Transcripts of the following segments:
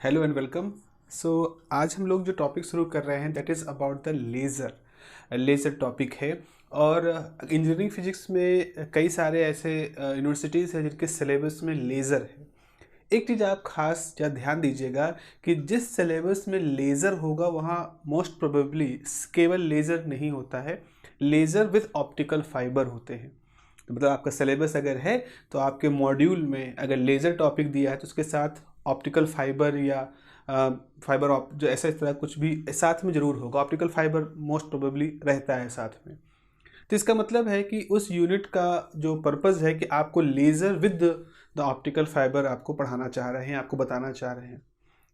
Hello and welcome. सो आज हम लोग जो टॉपिक शुरू कर रहे हैं that is about the laser topic है। और इंजीनियरिंग फिजिक्स में कई सारे ऐसे यूनिवर्सिटीज़ हैं जिनके सिलेबस में लेज़र है। एक चीज़ आप खास या ध्यान दीजिएगा कि जिस सिलेबस में लेज़र होगा वहाँ मोस्ट प्रोबेबली केवल लेज़र नहीं होता है, लेज़र विथ ऑप्टिकल फाइबर होते हैं। तो मतलब आपका सिलेबस अगर है तो आपके मॉड्यूल में अगर लेज़र टॉपिक दिया है तो उसके साथ ऑप्टिकल फाइबर या जो ऐसा इस तरह कुछ भी साथ में ज़रूर होगा। ऑप्टिकल फाइबर मोस्ट प्रोबेबली रहता है साथ में। तो इसका मतलब है कि उस यूनिट का जो पर्पज़ है कि आपको laser with the optical fibre आपको पढ़ाना चाह रहे हैं, आपको बताना चाह रहे हैं।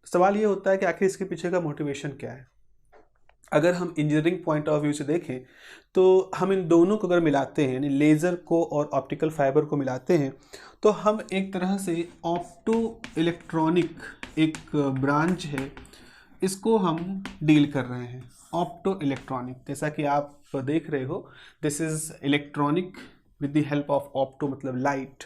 सवाल ये होता है कि आखिर इसके पीछे का मोटिवेशन क्या है। अगर हम इंजीनियरिंग पॉइंट ऑफ व्यू से देखें तो हम इन दोनों को अगर मिलाते हैं, यानी लेज़र को और ऑप्टिकल फाइबर को मिलाते हैं, तो हम एक तरह से ऑप्टो इलेक्ट्रॉनिक एक ब्रांच है, इसको हम डील कर रहे हैं। ऑप्टो इलेक्ट्रॉनिक, जैसा कि आप देख रहे हो, this is electronic with the help of opto, मतलब लाइट।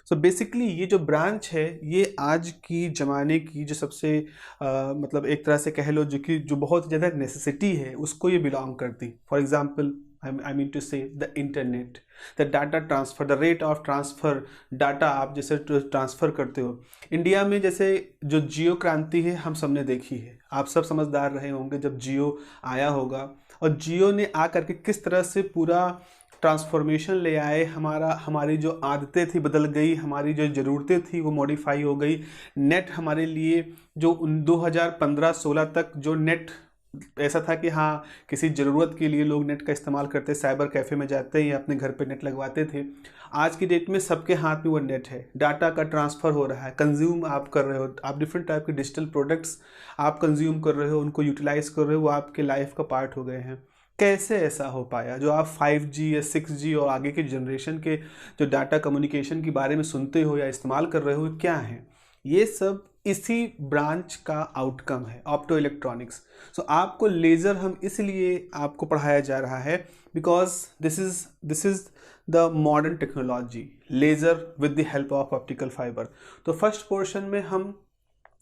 सो बेसिकली ये जो ब्रांच है ये आज की ज़माने की जो सबसे मतलब एक तरह से कह लो जो बहुत ज़्यादा नेसेसिटी है उसको ये बिलोंग करती। For example I mean to say the internet, the data transfer, the rate of transfer, data आप जैसे ट्रांसफ़र करते हो। इंडिया में जैसे जो जियो क्रांति है हम सब ने देखी है, आप सब समझदार रहे होंगे जब जियो आया होगा, और जियो ने आ करके किस तरह से पूरा ट्रांसफॉर्मेशन ले आए। हमारी जो आदतें थी बदल गई, हमारी जो ज़रूरतें थी वो मॉडिफाई हो गई। नेट हमारे लिए जो 2015-16 तक जो नेट ऐसा था कि हाँ किसी ज़रूरत के लिए लोग नेट का इस्तेमाल करते, साइबर कैफ़े में जाते या अपने घर पे नेट लगवाते थे। आज की डेट में सबके हाथ में वो नेट है, डाटा का ट्रांसफ़र हो रहा है, कंज्यूम आप कर रहे हो, आप डिफरेंट टाइप के डिजिटल प्रोडक्ट्स आप कंज्यूम कर रहे हो, उनको यूटिलाइज़ कर रहे हो, वो आपके लाइफ का पार्ट हो गए हैं। कैसे ऐसा हो पाया? जो आप 5G या 6G और आगे के जनरेशन के जो डाटा कम्युनिकेशन के बारे में सुनते हो या इस्तेमाल कर रहे हो, क्या है ये सब? इसी ब्रांच का आउटकम है ऑप्टो इलेक्ट्रॉनिक्स। सो आपको लेज़र हम इसलिए आपको पढ़ाया जा रहा है because this is the modern technology, laser with the help of optical fibre. तो फर्स्ट पोर्शन में हम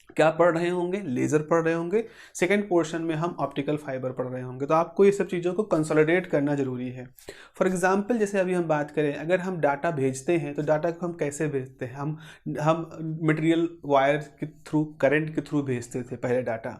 क्या पढ़ रहे होंगे? लेज़र पढ़ रहे होंगे। सेकेंड पोर्शन में हम ऑप्टिकल फाइबर पढ़ रहे होंगे। तो आपको ये सब चीज़ों को कंसोलिडेट करना ज़रूरी है। फॉर एग्जांपल जैसे अभी हम बात करें, अगर हम डाटा भेजते हैं तो डाटा को हम कैसे भेजते हैं? हम मटेरियल वायर के थ्रू, करंट के थ्रू भेजते थे पहले डाटा।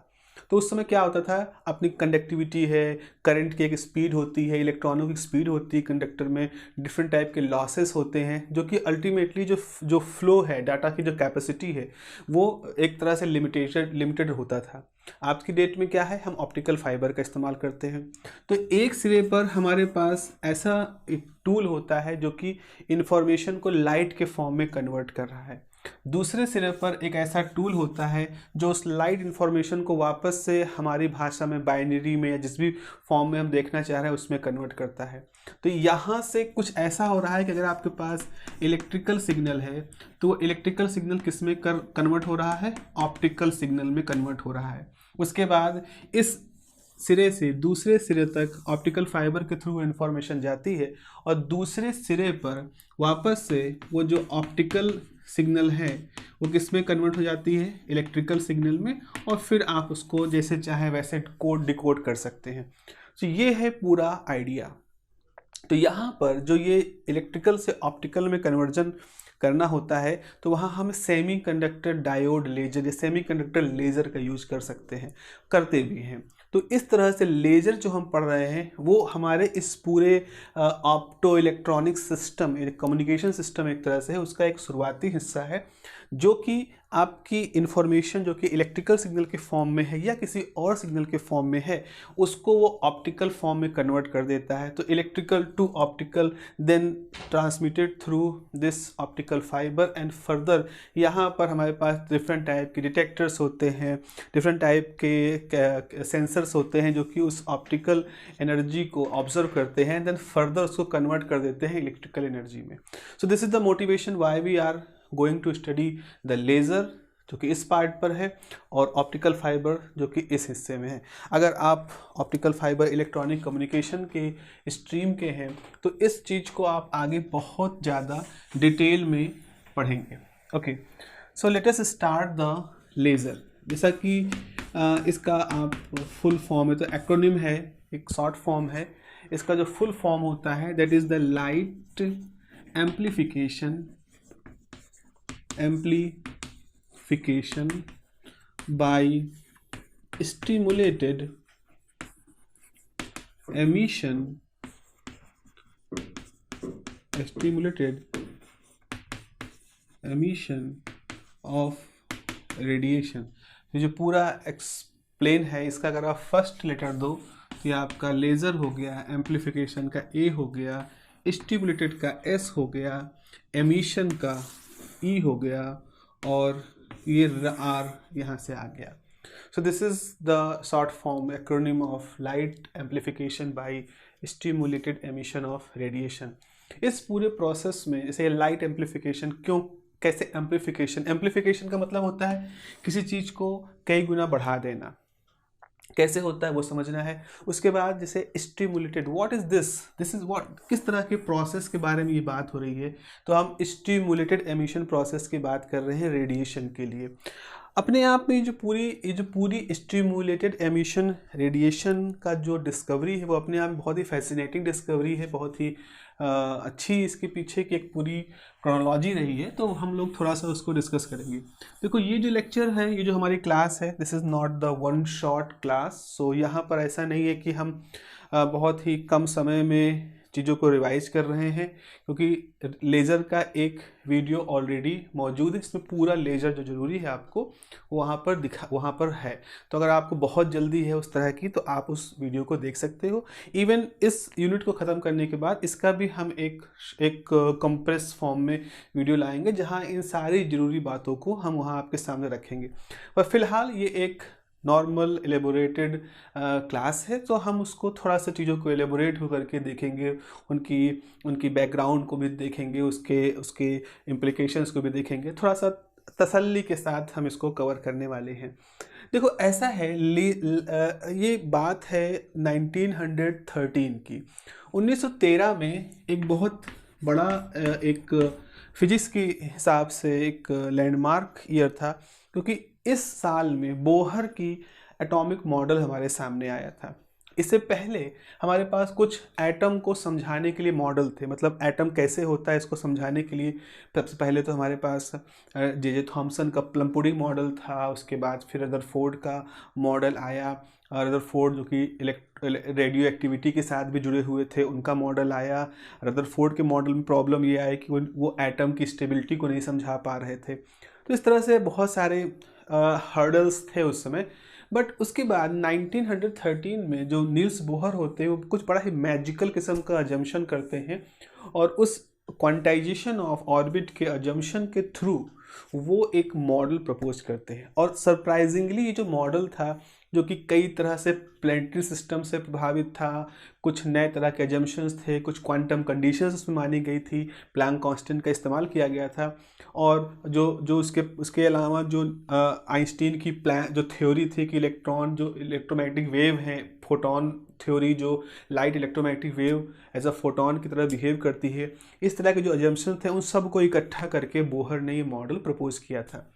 तो उस समय क्या होता था, अपनी कंडक्टिविटी है, करंट की एक स्पीड होती है, इलेक्ट्रॉनों की स्पीड होती है कंडक्टर में, डिफरेंट टाइप के लॉसेस होते हैं, जो कि अल्टीमेटली जो फ्लो है, डाटा की जो कैपेसिटी है वो एक तरह से लिमिटेड होता था। आज की डेट में क्या है, हम ऑप्टिकल फाइबर का इस्तेमाल करते हैं। तो एक सिरे पर हमारे पास ऐसा एक टूल होता है जो कि इंफॉर्मेशन को लाइट के फॉर्म में कन्वर्ट कर रहा है। दूसरे सिरे पर एक ऐसा टूल होता है जो उस लाइट इन्फॉर्मेशन को वापस से हमारी भाषा में, बाइनरी में या जिस भी फॉर्म में हम देखना चाह रहे हैं उसमें कन्वर्ट करता है। तो यहाँ से कुछ ऐसा हो रहा है कि अगर आपके पास इलेक्ट्रिकल सिग्नल है तो इलेक्ट्रिकल सिग्नल किस में कन्वर्ट हो रहा है? ऑप्टिकल सिग्नल में कन्वर्ट हो रहा है। उसके बाद इस सिरे से दूसरे सिरे तक ऑप्टिकल फाइबर के थ्रू इन्फॉर्मेशन जाती है, और दूसरे सिरे पर वापस से वो जो ऑप्टिकल सिग्नल है वो किस में कन्वर्ट हो जाती है? इलेक्ट्रिकल सिग्नल में। और फिर आप उसको जैसे चाहे वैसे कोड डिकोड कर सकते हैं। तो ये है पूरा आइडिया। तो यहाँ पर जो ये इलेक्ट्रिकल से ऑप्टिकल में कन्वर्जन करना होता है तो वहाँ हम सेमी कंडक्टर डायोड लेजर या सेमी कंडक्टर लेज़र का यूज कर सकते हैं, करते भी हैं। तो इस तरह से लेज़र जो हम पढ़ रहे हैं वो हमारे इस पूरे opto electronic system, communication system एक तरह से है, उसका एक शुरुआती हिस्सा है, जो कि आपकी इन्फॉर्मेशन जो कि इलेक्ट्रिकल सिग्नल के फॉर्म में है या किसी और सिग्नल के फॉर्म में है उसको वो ऑप्टिकल फॉर्म में कन्वर्ट कर देता है। तो electrical to optical, then transmitted through this optical fibre, and further यहाँ पर हमारे पास डिफरेंट टाइप के डिटेक्टर्स होते हैं, डिफरेंट टाइप के सेंसर्स होते हैं जो कि उस ऑप्टिकल एनर्जी को ऑब्जर्व करते हैं, देन फर्दर उसको कन्वर्ट कर देते हैं इलेक्ट्रिकल एनर्जी में। So this is the motivation why we are going to study the laser, जो कि इस पार्ट पर है, और ऑप्टिकल फाइबर जो कि इस हिस्से में है। अगर आप ऑप्टिकल फाइबर इलेक्ट्रॉनिक कम्युनिकेशन के स्ट्रीम के हैं तो इस चीज़ को आप आगे बहुत ज़्यादा डिटेल में पढ़ेंगे। Okay, so let us start the laser. जैसा कि इसका आप फुल फॉर्म है, तो एक्रोनिम है, एक शॉर्ट फॉर्म है। इसका जो फुल फॉर्म होता है that is the light amplification by stimulated emission of radiation. ये जो पूरा एक्सप्लेन है, इसका अगर आप फर्स्ट लेटर दो तो ये आपका लेज़र हो गया, एम्प्लीफिकेशन का ए हो गया, स्टिमुलेटेड का एस हो गया, एमिशन का ई हो गया, और ये आर यहाँ से आ गया। So this is the short form acronym of light amplification by stimulated emission of radiation। इस पूरे प्रोसेस में जैसे लाइट एम्प्लीफिकेशन क्यों, कैसे एम्प्लीफिकेशन का मतलब होता है किसी चीज़ को कई गुना बढ़ा देना, कैसे होता है वो समझना है। उसके बाद जैसे stimulated, what is this is what, किस तरह के प्रोसेस के बारे में ये बात हो रही है, तो हम स्टिमुलेटेड एमिशन प्रोसेस की बात कर रहे हैं रेडिएशन के लिए। अपने आप में ये जो पूरी स्टिमुलेटेड एमिशन रेडिएशन का जो डिस्कवरी है वो अपने आप में बहुत ही फैसिनेटिंग डिस्कवरी है, बहुत ही अच्छी इसके पीछे की एक पूरी क्रोनोलॉजी रही है, तो हम लोग थोड़ा सा उसको डिस्कस करेंगे। देखो ये जो लेक्चर है, ये जो हमारी क्लास है, this is not the one shot class. So यहाँ पर ऐसा नहीं है कि हम बहुत ही कम समय में चीज़ों को रिवाइज कर रहे हैं, क्योंकि लेज़र का एक वीडियो ऑलरेडी मौजूद है जिसमें पूरा लेज़र जो ज़रूरी है आपको वहाँ पर है। तो अगर आपको बहुत जल्दी है उस तरह की, तो आप उस वीडियो को देख सकते हो। इवन इस यूनिट को ख़त्म करने के बाद इसका भी हम एक कंप्रेस फॉर्म में वीडियो लाएंगे, जहाँ इन सारी ज़रूरी बातों को हम वहाँ आपके सामने रखेंगे। पर फिलहाल ये एक नॉर्मल एलेबोरेटेड क्लास है, तो हम उसको थोड़ा सा चीज़ों को एलेबोरेट हो करके देखेंगे, उनकी बैकग्राउंड को भी देखेंगे, उसके इम्प्लिकेशंस को भी देखेंगे, थोड़ा सा तसल्ली के साथ हम इसको कवर करने वाले हैं। देखो ऐसा है, ये बात है 1913 की। 1913 में एक बहुत बड़ा एक फिजिक्स के हिसाब से एक लैंडमार्क ईयर था, क्योंकि इस साल में बोहर की एटॉमिक मॉडल हमारे सामने आया था। इससे पहले हमारे पास कुछ एटम को समझाने के लिए मॉडल थे, मतलब एटम कैसे होता है इसको समझाने के लिए सबसे पहले तो हमारे पास जे थॉमसन का प्लम पुडिंग मॉडल था। उसके बाद फिर रदरफोर्ड का मॉडल आया, रदरफोर्ड जो कि रेडियो एक्टिविटी के साथ भी जुड़े हुए थे, उनका मॉडल आया। रदरफोर्ड के मॉडल में प्रॉब्लम ये आई कि वो एटम की स्टेबिलिटी को नहीं समझा पा रहे थे। तो इस तरह से बहुत सारे हर्डल्स थे उस समय। बट उसके बाद 1913 में जो नील्स बोहर होते हैं वो कुछ बड़ा ही मैजिकल किस्म का अजम्पशन करते हैं, और उस क्वांटाइजेशन ऑफ ऑर्बिट के अजम्पशन के थ्रू वो एक मॉडल प्रपोज करते हैं। और सरप्राइजिंगली ये जो मॉडल था, जो कि कई तरह से प्लैनेटरी सिस्टम से प्रभावित था, कुछ नए तरह के अजम्पशंस थे, कुछ क्वांटम कंडीशंस उसमें मानी गई थी, प्लैंक कांस्टेंट का इस्तेमाल किया गया था। और जो उसके अलावा जो आइंस्टीन की जो थ्योरी थी कि इलेक्ट्रॉन जो इलेक्ट्रोमैग्नेटिक वेव हैं, फोटॉन थ्योरी जो light electromagnetic wave as a photon की तरह बिहेव करती है, इस तरह के जो अजम्पशन थे उन सब को इकट्ठा करके बोहर ने ये मॉडल प्रपोज किया था।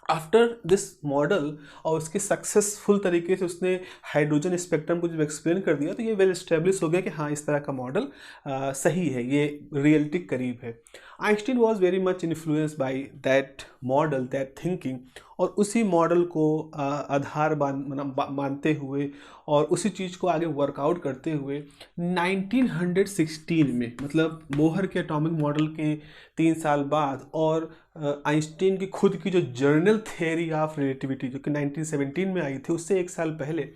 आफ्टर दिस मॉडल और उसके सक्सेसफुल तरीके से उसने हाइड्रोजन स्पेक्ट्रम को जब एक्सप्लेन कर दिया, तो ये वेल एस्टेब्लिश हो गया कि हाँ इस तरह का मॉडल सही है, ये रियलिटी करीब है। Einstein was very much influenced by that model, that thinking, और उसी मॉडल को आधार मानते हुए और उसी चीज़ को आगे वर्कआउट करते हुए 1916 में, मतलब बोहर के एटॉमिक मॉडल के 3 साल बाद, और आइंस्टीन की खुद की जो जर्नल थियरी ऑफ रिलेटिविटी जो कि 1917 में आई थी, उससे 1 साल पहले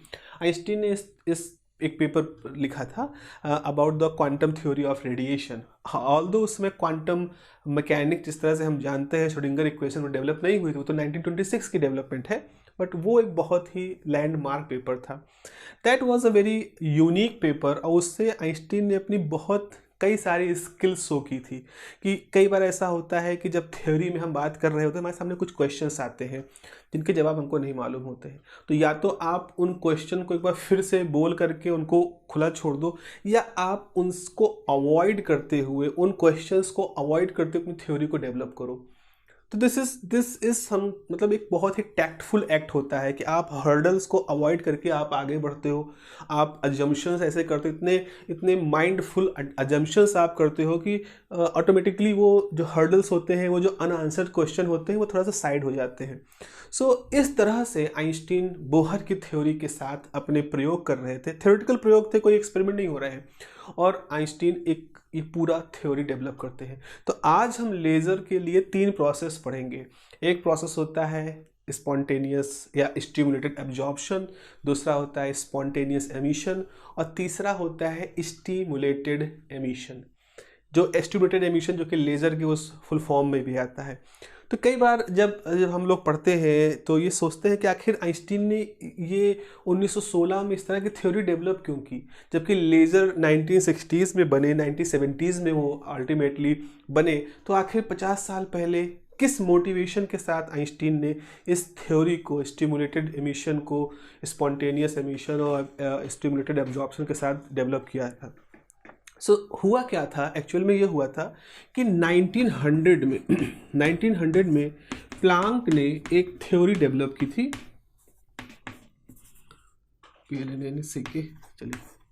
आइंस्टीन ने इस एक पेपर लिखा था about the quantum theory of radiation. Although उसमें क्वांटम मैकेनिक जिस तरह से हम जानते हैं श्रोडिंगर इक्वेशन में डेवलप नहीं हुई थी, वो तो 1926 की डेवलपमेंट है, बट वो एक बहुत ही लैंडमार्क पेपर था। That was a very unique paper, और उससे आइंस्टीन ने अपनी बहुत कई सारी स्किल्स शो की थी। कि कई बार ऐसा होता है कि जब थ्योरी में हम बात कर रहे होते हैं, हमारे सामने कुछ क्वेश्चंस आते हैं जिनके जवाब हमको नहीं मालूम होते हैं, तो या तो आप उन क्वेश्चन को एक बार फिर से बोल करके उनको खुला छोड़ दो, या आप उनको अवॉइड करते हुए, उन क्वेश्चंस को अवॉइड करते हुए अपनी थ्योरी को डेवलप करो। तो दिस इज हम मतलब एक बहुत ही टैक्टफुल एक्ट होता है कि आप हर्डल्स को अवॉइड करके आप आगे बढ़ते हो, आप अजम्पशंस ऐसे करते हो, इतने इतने माइंडफुल अजम्पशंस आप करते हो कि ऑटोमेटिकली वो जो हर्डल्स होते हैं, वो जो अनआंसर्ड क्वेश्चन होते हैं, वो थोड़ा सा साइड हो जाते हैं। सो इस तरह से आइंस्टीन बोहर की थ्योरी के साथ अपने प्रयोग कर रहे थे, थ्योरेटिकल प्रयोग थे, कोई एक्सपेरिमेंट नहीं हो रहे हैं, और आइंस्टीन ये पूरा थ्योरी डेवलप करते हैं। तो आज हम लेज़र के लिए 3 प्रोसेस पढ़ेंगे। एक प्रोसेस होता है स्पॉन्टेनियस या स्टिमुलेटेड एब्जॉर्प्शन, दूसरा होता है स्पॉन्टेनियस एमिशन, और तीसरा होता है स्टिमुलेटेड एमिशन, जो स्टिमुलेटेड एमिशन जो कि लेज़र के उस फुल फॉर्म में भी आता है। तो कई बार जब जब हम लोग पढ़ते हैं तो ये सोचते हैं कि आखिर आइंस्टीन ने ये 1916 में इस तरह की थ्योरी डेवलप क्यों की, जबकि लेज़र 1960s में बने, 1970s में वो अल्टीमेटली बने। तो आखिर 50 साल पहले किस मोटिवेशन के साथ आइंस्टीन ने इस थ्योरी को, स्टिमुलेटेड एमिशन को स्पॉन्टेनियस एमिशन और स्टिमुलेटेड एब्जॉर्प्शन के साथ डेवलप किया था। हुआ क्या था एक्चुअल में, ये हुआ था कि 1900 में 1900 में प्लांक ने एक थ्योरी डेवलप की थी।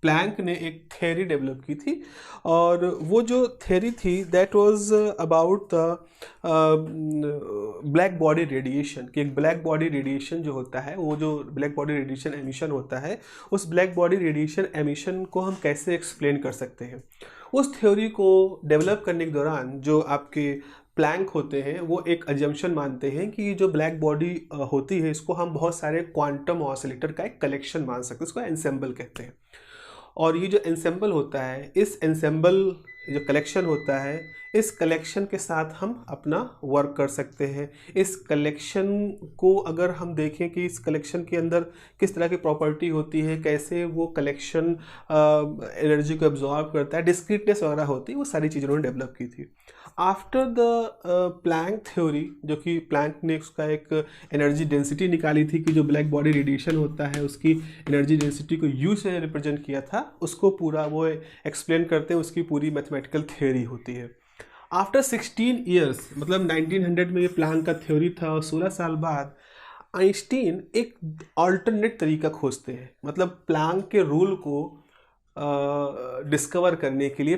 प्लैंक ने एक थ्योरी डेवलप की थी, और वो जो थ्योरी थी that was about the black body radiation, कि एक ब्लैक बॉडी रेडिएशन जो होता है, वो जो ब्लैक बॉडी रेडिएशन एमिशन होता है, उस ब्लैक बॉडी रेडिएशन एमिशन को हम कैसे एक्सप्लेन कर सकते हैं। उस थ्योरी को डेवलप करने के दौरान जो आपके प्लैंक होते हैं, वो एक अजम्पशन मानते हैं कि जो ब्लैक बॉडी होती है, इसको हम बहुत सारे क्वांटम ऑसिलेटर का एक कलेक्शन मान सकते हैं, इसको एंसेंबल कहते हैं। और ये जो एंसेंबल होता है, इस एंसेंबल जो कलेक्शन होता है, इस कलेक्शन के साथ हम अपना वर्क कर सकते हैं। इस कलेक्शन को अगर हम देखें कि इस कलेक्शन के अंदर किस तरह की प्रॉपर्टी होती है, कैसे वो कलेक्शन एनर्जी को एब्जॉर्ब करता है, डिस्क्रीटनेस वगैरह होती है, वो सारी चीज़ें उन्होंने डेवलप की थी। आफ्टर द प्लैंक थ्योरी, जो कि प्लैंक ने उसका एक एनर्जी डेंसिटी निकाली थी कि जो ब्लैक बॉडी रेडिएशन होता है उसकी एनर्जी डेंसिटी को यू से रिप्रेजेंट किया था, उसको पूरा वो एक्सप्लेन करते हैं, उसकी पूरी मैथमेटिकल थ्योरी होती है। आफ्टर 16 ईयर्स, मतलब 1900 में ये प्लैंक का थ्योरी था, और 16 साल बाद आइंस्टीन एक अल्टरनेट तरीका खोजते हैं, मतलब प्लैंक के रूल को डिस्कवर करने के लिए,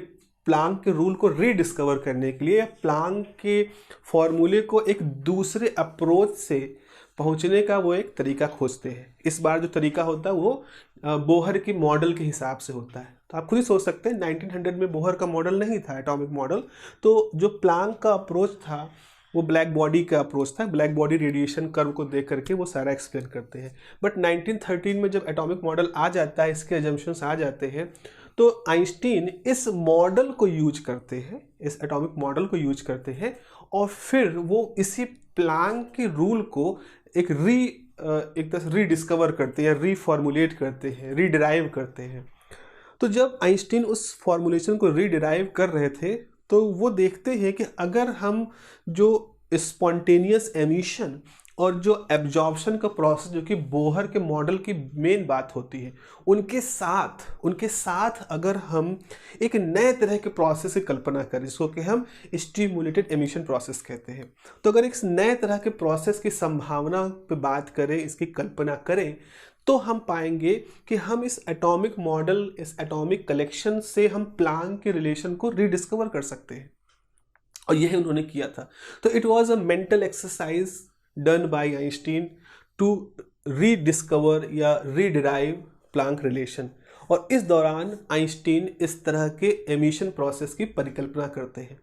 प्लैंक के रूल को रीडिस्कवर करने के लिए, या प्लैंक के फॉर्मूले को एक दूसरे अप्रोच से पहुंचने का वो एक तरीका खोजते हैं। इस बार जो तरीका होता है वो बोहर के मॉडल के हिसाब से होता है। तो आप खुद ही सोच सकते हैं 1900 में बोहर का मॉडल नहीं था, एटॉमिक मॉडल। तो जो प्लैंक का अप्रोच था वो ब्लैक बॉडी का अप्रोच था, ब्लैक बॉडी रेडिएशन कर्व को देख करके वो सारा एक्सप्लेन करते हैं। बट 1913 में जब एटॉमिक मॉडल आ जाता है, इसके अजम्पशंस आ जाते हैं, तो आइंस्टीन इस मॉडल को यूज करते हैं, इस एटॉमिक मॉडल को यूज करते हैं, और फिर वो इसी प्लैंक के रूल को एक तरह से रीडिस्कवर करते हैं, रीफॉर्मुलेट करते हैं, रीडिराइव करते हैं। तो जब आइंस्टीन उस फॉर्मुलेशन को रीडिराइव कर रहे थे, तो वो देखते हैं कि अगर हम जो स्पॉन्टेनियस एमिशन और जो एब्जॉर्प्शन का प्रोसेस, जो कि बोहर के मॉडल की मेन बात होती है, उनके साथ अगर हम एक नए तरह के प्रोसेस की कल्पना करें, जिसको कि हम स्टिमुलेटेड एमिशन प्रोसेस कहते हैं, तो अगर इस नए तरह के प्रोसेस की संभावना पे बात करें, इसकी कल्पना करें, तो हम पाएंगे कि हम इस एटॉमिक मॉडल, इस एटॉमिक कलेक्शन से हम प्लैंक के रिलेशन को रीडिस्कवर कर सकते हैं। और यही उन्होंने किया था। तो it was a mental exercise done by Einstein to rediscover या रीडिराइव प्लैंक रिलेशन। और इस दौरान आइंस्टीन इस तरह के एमिशन प्रोसेस की परिकल्पना करते हैं।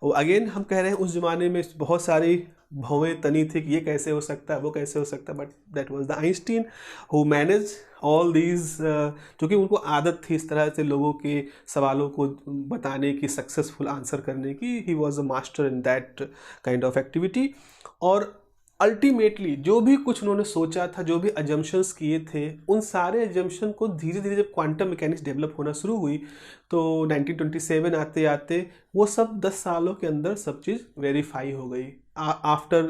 और अगेन हम कह रहे हैं उस ज़माने में बहुत सारी भवें तनी थी कि ये कैसे हो सकता है, वो कैसे हो सकता है, but that was the Einstein who manage all these, क्योंकि उनको आदत थी इस तरह से लोगों के सवालों को बताने की, सक्सेसफुल आंसर करने की। He was a master in that kind of activity. और अल्टीमेटली जो भी कुछ उन्होंने सोचा था, जो भी अजम्पशंस किए थे, उन सारे अजम्पशन को धीरे धीरे जब क्वांटम मैकेनिक्स डेवलप होना शुरू हुई, तो 1927 आते आते वो सब 10 सालों के अंदर सब चीज़ वेरीफाई हो गई। आफ्टर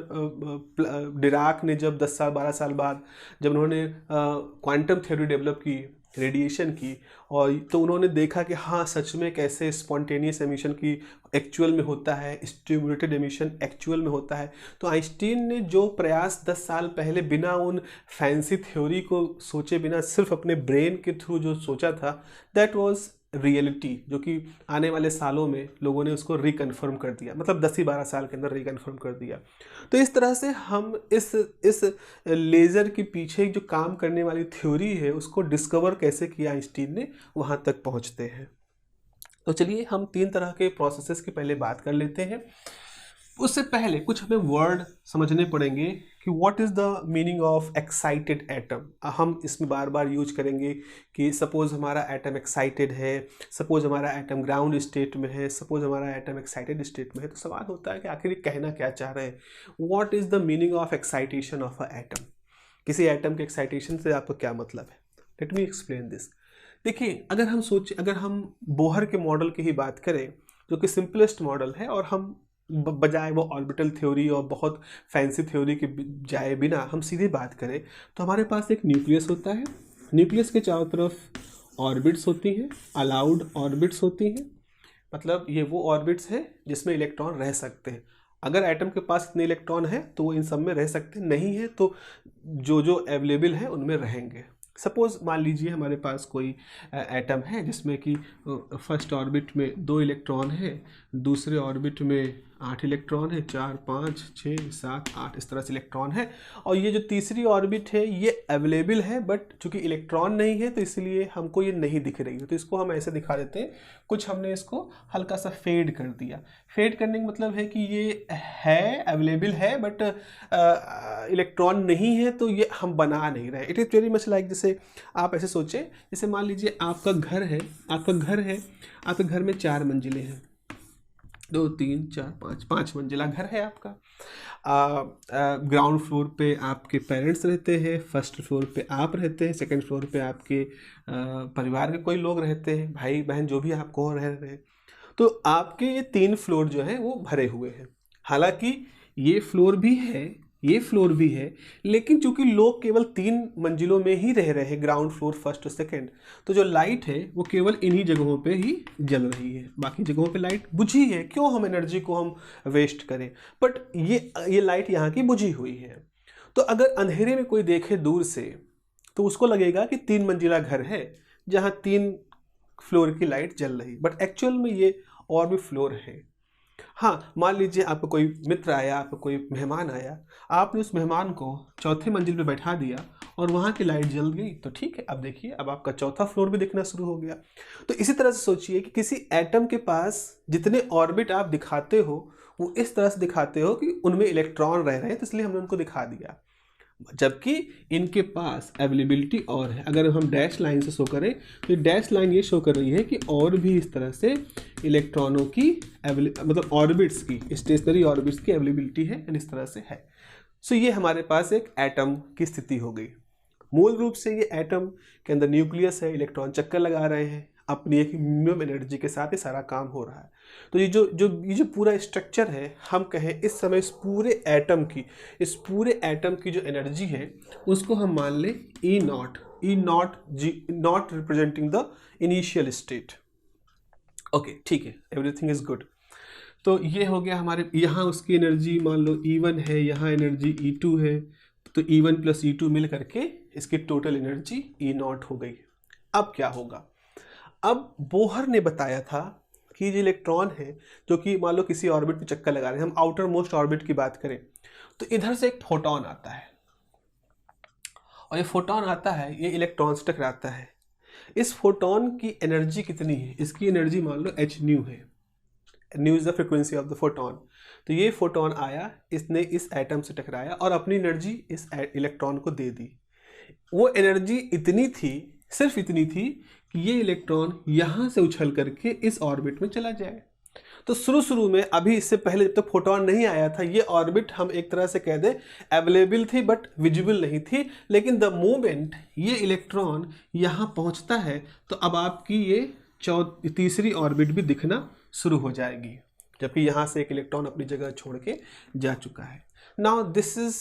डिराक ने जब 10 साल 12 साल बाद जब उन्होंने क्वांटम थ्योरी डेवलप की, रेडिएशन की, और तो उन्होंने देखा कि हाँ सच में कैसे स्पॉन्टेनियस एमिशन की एक्चुअल में होता है, स्टिमुलेटेड एमिशन एक्चुअल में होता है। तो आइंस्टीन ने जो प्रयास 10 साल पहले बिना उन फैंसी थ्योरी को सोचे बिना सिर्फ अपने ब्रेन के थ्रू जो सोचा था, दैट वाज रियलिटी, जो कि आने वाले सालों में लोगों ने उसको रिकन्फर्म कर दिया, मतलब 10 ही 12 साल के अंदर रिकन्फर्म कर दिया। तो इस तरह से हम इस लेज़र के पीछे जो काम करने वाली थ्योरी है उसको डिस्कवर कैसे किया आइंस्टीन ने, वहाँ तक पहुँचते हैं। तो चलिए हम 3 तरह के प्रोसेसेस की पहले बात कर लेते हैं। उससे पहले कुछ हमें वर्ड समझने पड़ेंगे कि what is the meaning of excited atom. हम इसमें बार बार यूज करेंगे कि सपोज़ हमारा एटम एक्साइटेड है, सपोज़ हमारा एटम ग्राउंड स्टेट में है, सपोज़ हमारा एटम एक्साइटेड स्टेट में है। तो सवाल होता है कि आखिर ये कहना क्या चाह रहे हैं, what is the meaning of excitation of a atom. किसी एटम के एक्साइटेशन से आपको क्या मतलब है? Let me explain this. देखिए, अगर हम बोहर के मॉडल की ही बात करें, जो कि सिंपलेस्ट मॉडल है, और हम बजाय वो ऑर्बिटल थ्योरी और बहुत फैंसी थ्योरी के जाए बिना हम सीधे बात करें, तो हमारे पास एक न्यूक्लियस होता है। न्यूक्लियस के चारों तरफ ऑर्बिट्स होती हैं, अलाउड ऑर्बिट्स होती हैं। मतलब ये वो ऑर्बिट्स हैं जिसमें इलेक्ट्रॉन रह सकते हैं। अगर एटम के पास इतने इलेक्ट्रॉन है तो वो इन सब में रह सकते हैं, नहीं है तो जो जो अवेलेबल है उनमें रहेंगे। सपोज़ मान लीजिए हमारे पास कोई एटम है जिसमें कि फर्स्ट ऑर्बिट में 2 इलेक्ट्रॉन है, दूसरे ऑर्बिट में 8 इलेक्ट्रॉन है, 4 5 6 7 8 इस तरह से इलेक्ट्रॉन है, और ये जो तीसरी ऑर्बिट है ये अवेलेबल है, बट चूंकि इलेक्ट्रॉन नहीं है तो इसलिए हमको ये नहीं दिख रही है। तो इसको हम ऐसे दिखा देते हैं, कुछ हमने इसको हल्का सा फेड कर दिया। फेड करने का मतलब है कि ये है अवेलेबल है बट इलेक्ट्रॉन नहीं है, तो ये हम बना नहीं रहे। It is very much like, जैसे आप ऐसे सोचें, जैसे मान लीजिए आपका घर है, आपके घर में 4 मंजिलें हैं, 2 3 4 5 मंजिला घर है आपका। ग्राउंड फ्लोर पे आपके पेरेंट्स रहते हैं, फर्स्ट फ्लोर पे आप रहते हैं, सेकंड फ्लोर पे आपके परिवार के कोई लोग रहते हैं, भाई बहन जो भी आपको रह रहे हैं। तो आपके ये 3 फ्लोर जो हैं वो भरे हुए हैं। हालांकि ये फ्लोर भी है, ये फ्लोर भी है, लेकिन चूंकि लोग केवल 3 मंजिलों में ही रह रहे हैं, ग्राउंड फ्लोर, फर्स्ट और सेकंड, तो जो लाइट है वो केवल इन्हीं जगहों पे ही जल रही है, बाकी जगहों पे लाइट बुझी है। क्यों हम एनर्जी को हम वेस्ट करें, बट ये लाइट यहाँ की बुझी हुई है। तो अगर अंधेरे में कोई देखे दूर से तो उसको लगेगा कि 3 मंजिला घर है जहाँ 3 फ्लोर की लाइट जल रही, बट एक्चुअल में ये और भी फ्लोर है। हाँ, मान लीजिए आपका कोई मित्र आया, आपका कोई मेहमान आया, आपने उस मेहमान को चौथे मंजिल पे बैठा दिया और वहाँ की लाइट जल गई, तो ठीक है, अब देखिए अब आपका चौथा फ्लोर भी दिखना शुरू हो गया। तो इसी तरह से सोचिए कि किसी एटम के पास जितने ऑर्बिट आप दिखाते हो वो इस तरह से दिखाते हो कि उनमें इलेक्ट्रॉन रह रहे हैं, तो इसलिए हमने उनको दिखा दिया, जबकि इनके पास अवेलेबिलिटी और है। अगर हम डैश लाइन से शो करें तो डैश लाइन ये शो कर रही है कि और भी इस तरह से इलेक्ट्रॉनों की मतलब ऑर्बिट्स की, स्टेशनरी ऑर्बिट्स की अवेलेबिलिटी है, इस तरह से है। सो ये हमारे पास एक एटम की स्थिति हो गई। मूल रूप से ये एटम के अंदर न्यूक्लियस है, इलेक्ट्रॉन चक्कर लगा रहे हैं, अपनी एक मिनिमम एनर्जी के साथ ये सारा काम हो रहा है। तो ये जो पूरा स्ट्रक्चर है, हम कहें इस समय इस पूरे एटम की जो एनर्जी है उसको हम मान लें E not representing the initial state. Okay, ठीक है, एवरीथिंग इज गुड। तो ये हो गया हमारे, यहाँ उसकी एनर्जी मान लो E1 है, यहाँ एनर्जी E2 है, तो E1 प्लस E2 मिल करके इसकी टोटल एनर्जी E नॉट हो गई। अब क्या होगा? अब बोहर ने बताया था कि जो इलेक्ट्रॉन है जो कि मान लो किसी ऑर्बिट पे चक्कर लगा रहे हैं, हम आउटर मोस्ट ऑर्बिट की बात करें, तो इधर से एक फोटोन आता है, और ये फोटोन आता है, ये इलेक्ट्रॉन से टकराता है। इस फोटोन की एनर्जी कितनी है? इसकी एनर्जी मान लो h न्यू है, new is the frequency of the photon. तो ये फोटोन आया, इसने इस एटम से टकराया और अपनी एनर्जी इस इलेक्ट्रॉन को दे दी। वो एनर्जी इतनी थी, सिर्फ इतनी थी कि ये इलेक्ट्रॉन यहाँ से उछल करके इस ऑर्बिट में चला जाए। तो शुरू में, अभी इससे पहले जब तक फोटोन नहीं आया था, ये ऑर्बिट हम एक तरह से कह दें अवेलेबल थी बट विजिबल नहीं थी। लेकिन द मोमेंट ये इलेक्ट्रॉन यहाँ पहुँचता है तो अब आपकी ये तीसरी ऑर्बिट भी दिखना शुरू हो जाएगी, जबकि यहाँ से एक इलेक्ट्रॉन अपनी जगह छोड़ के जा चुका है। नाउ दिस इज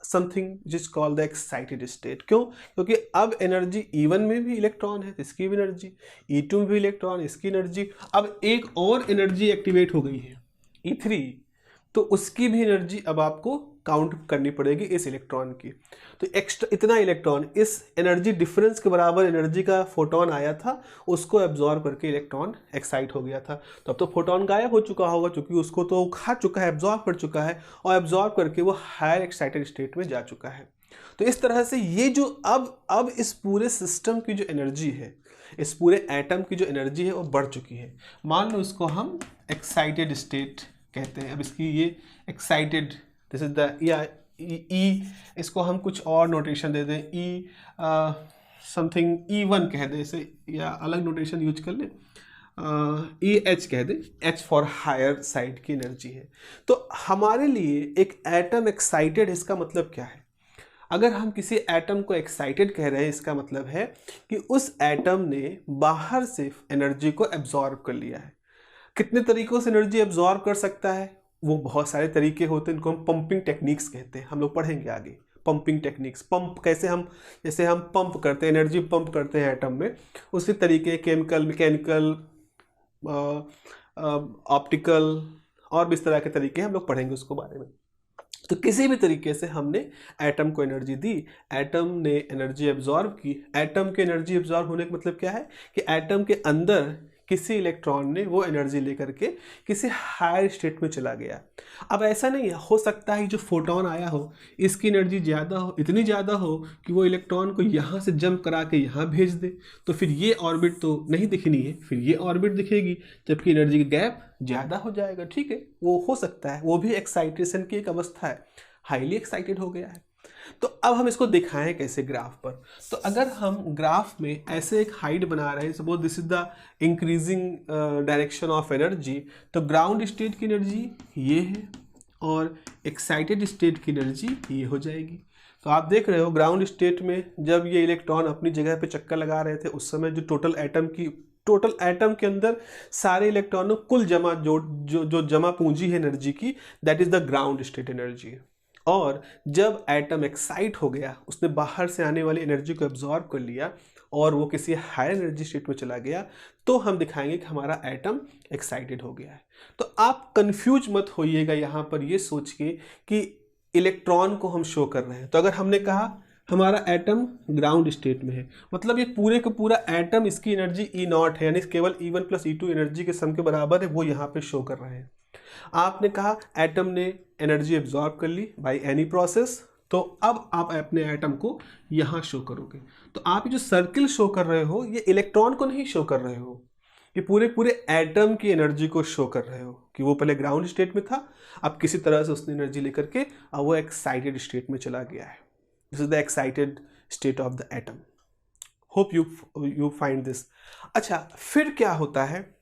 समथिंग जिस कॉल्ड द एक्साइटेड स्टेट। क्यों? क्योंकि अब एनर्जी E1 में भी इलेक्ट्रॉन है तो इसकी भी एनर्जी, E2 में भी इलेक्ट्रॉन, इसकी एनर्जी, अब एक और एनर्जी एक्टिवेट हो गई है E3, तो उसकी भी एनर्जी अब आपको काउंट करनी पड़ेगी इस इलेक्ट्रॉन की। तो एक्स्ट्रा इतना इलेक्ट्रॉन, इस एनर्जी डिफरेंस के बराबर एनर्जी का फोटोन आया था, उसको एब्जॉर्ब करके इलेक्ट्रॉन एक्साइट हो गया था। तो अब तो फोटोन गायब हो चुका होगा क्योंकि उसको तो खा चुका है, एब्जॉर्ब कर चुका है, और एब्जॉर्ब करके वो हायर एक्साइटेड स्टेट में जा चुका है। तो इस तरह से ये जो अब इस पूरे सिस्टम की जो एनर्जी है, इस पूरे एटम की जो एनर्जी है वो बढ़ चुकी है। मान लो इसको हम एक्साइटेड स्टेट कहते हैं। अब इसकी ये एक्साइटेड, दिस इज द ई, इसको हम कुछ और नोटेशन दे दें, ई समथिंग E1 कह दें इसे, या अलग नोटेशन यूज कर लें, EH कह दें, H फॉर हायर साइड की एनर्जी है। तो हमारे लिए एक एटम एक्साइटेड, इसका मतलब क्या है? अगर हम किसी एटम को एक्साइटेड कह रहे हैं, इसका मतलब है कि उस एटम ने बाहर से एनर्जी को एब्जॉर्ब कर लिया है। कितने तरीकों से एनर्जी एब्जॉर्ब कर सकता है? वो बहुत सारे तरीके होते हैं, इनको हम पंपिंग टेक्निक्स कहते हैं। हम लोग पढ़ेंगे आगे पंपिंग टेक्निक्स, पंप कैसे हम, जैसे हम पंप करते हैं, एनर्जी पंप करते हैं एटम में, उसी तरीके केमिकल, मैकेनिकल, ऑप्टिकल और भी इस तरह के तरीके हम लोग पढ़ेंगे उसको बारे में। तो किसी भी तरीके से हमने एटम को एनर्जी दी, एटम ने एनर्जी एब्जॉर्ब की। एटम के एनर्जी एब्जॉर्ब होने का मतलब क्या है कि एटम के अंदर किसी इलेक्ट्रॉन ने वो एनर्जी लेकर के किसी हायर स्टेट में चला गया। अब ऐसा नहीं है, हो सकता है जो फोटोन आया हो इसकी एनर्जी ज़्यादा हो, इतनी ज़्यादा हो कि वो इलेक्ट्रॉन को यहाँ से जंप करा के यहाँ भेज दे, तो फिर ये ऑर्बिट तो नहीं दिखनी है, फिर ये ऑर्बिट दिखेगी, जबकि एनर्जी का गैप ज़्यादा हो जाएगा। ठीक है, वो हो सकता है, वो भी एक्साइटेशन की एक अवस्था है, हाईली एक्साइटेड हो गया है। तो अब हम इसको दिखाएं कैसे ग्राफ पर। तो अगर हम ग्राफ में ऐसे एक हाइट बना रहे हैं, suppose this is the increasing direction of energy, तो ग्राउंड स्टेट की एनर्जी ये है और एक्साइटेड स्टेट की एनर्जी ये हो जाएगी। तो आप देख रहे हो ग्राउंड स्टेट में जब ये इलेक्ट्रॉन अपनी जगह पे चक्कर लगा रहे थे, उस समय जो टोटल एटम के अंदर सारे इलेक्ट्रॉनों कुल जमा जो जमा पूंजी है एनर्जी की, that is the ground state energy. और जब एटम एक्साइट हो गया, उसने बाहर से आने वाली एनर्जी को एब्जॉर्ब कर लिया और वो किसी हायर एनर्जी स्टेट में चला गया, तो हम दिखाएंगे कि हमारा एटम एक्साइटेड हो गया है। तो आप कंफ्यूज मत होइएगा यहाँ पर ये सोच के कि इलेक्ट्रॉन को हम शो कर रहे हैं। तो अगर हमने कहा हमारा एटम ग्राउंड स्टेट में है, मतलब ये पूरे का पूरा एटम, इसकी एनर्जी E0 है, यानी केवल E1 प्लस E2 एनर्जी के सम के बराबर है, वो यहाँ पे शो कर रहे हैं। आपने कहा एटम ने एनर्जी एब्जॉर्ब कर ली बाय एनी प्रोसेस, तो अब आप अपने एटम को यहाँ शो करोगे। तो आप जो सर्किल शो कर रहे हो ये इलेक्ट्रॉन को नहीं शो कर रहे हो, ये पूरे एटम की एनर्जी को शो कर रहे हो कि वो पहले ग्राउंड स्टेट में था, अब किसी तरह से उसने एनर्जी लेकर के अब वो एक्साइटेड स्टेट में चला गया है। This is the excited state of the atom. Hope you find this. अच्छा, फिर क्या होता है?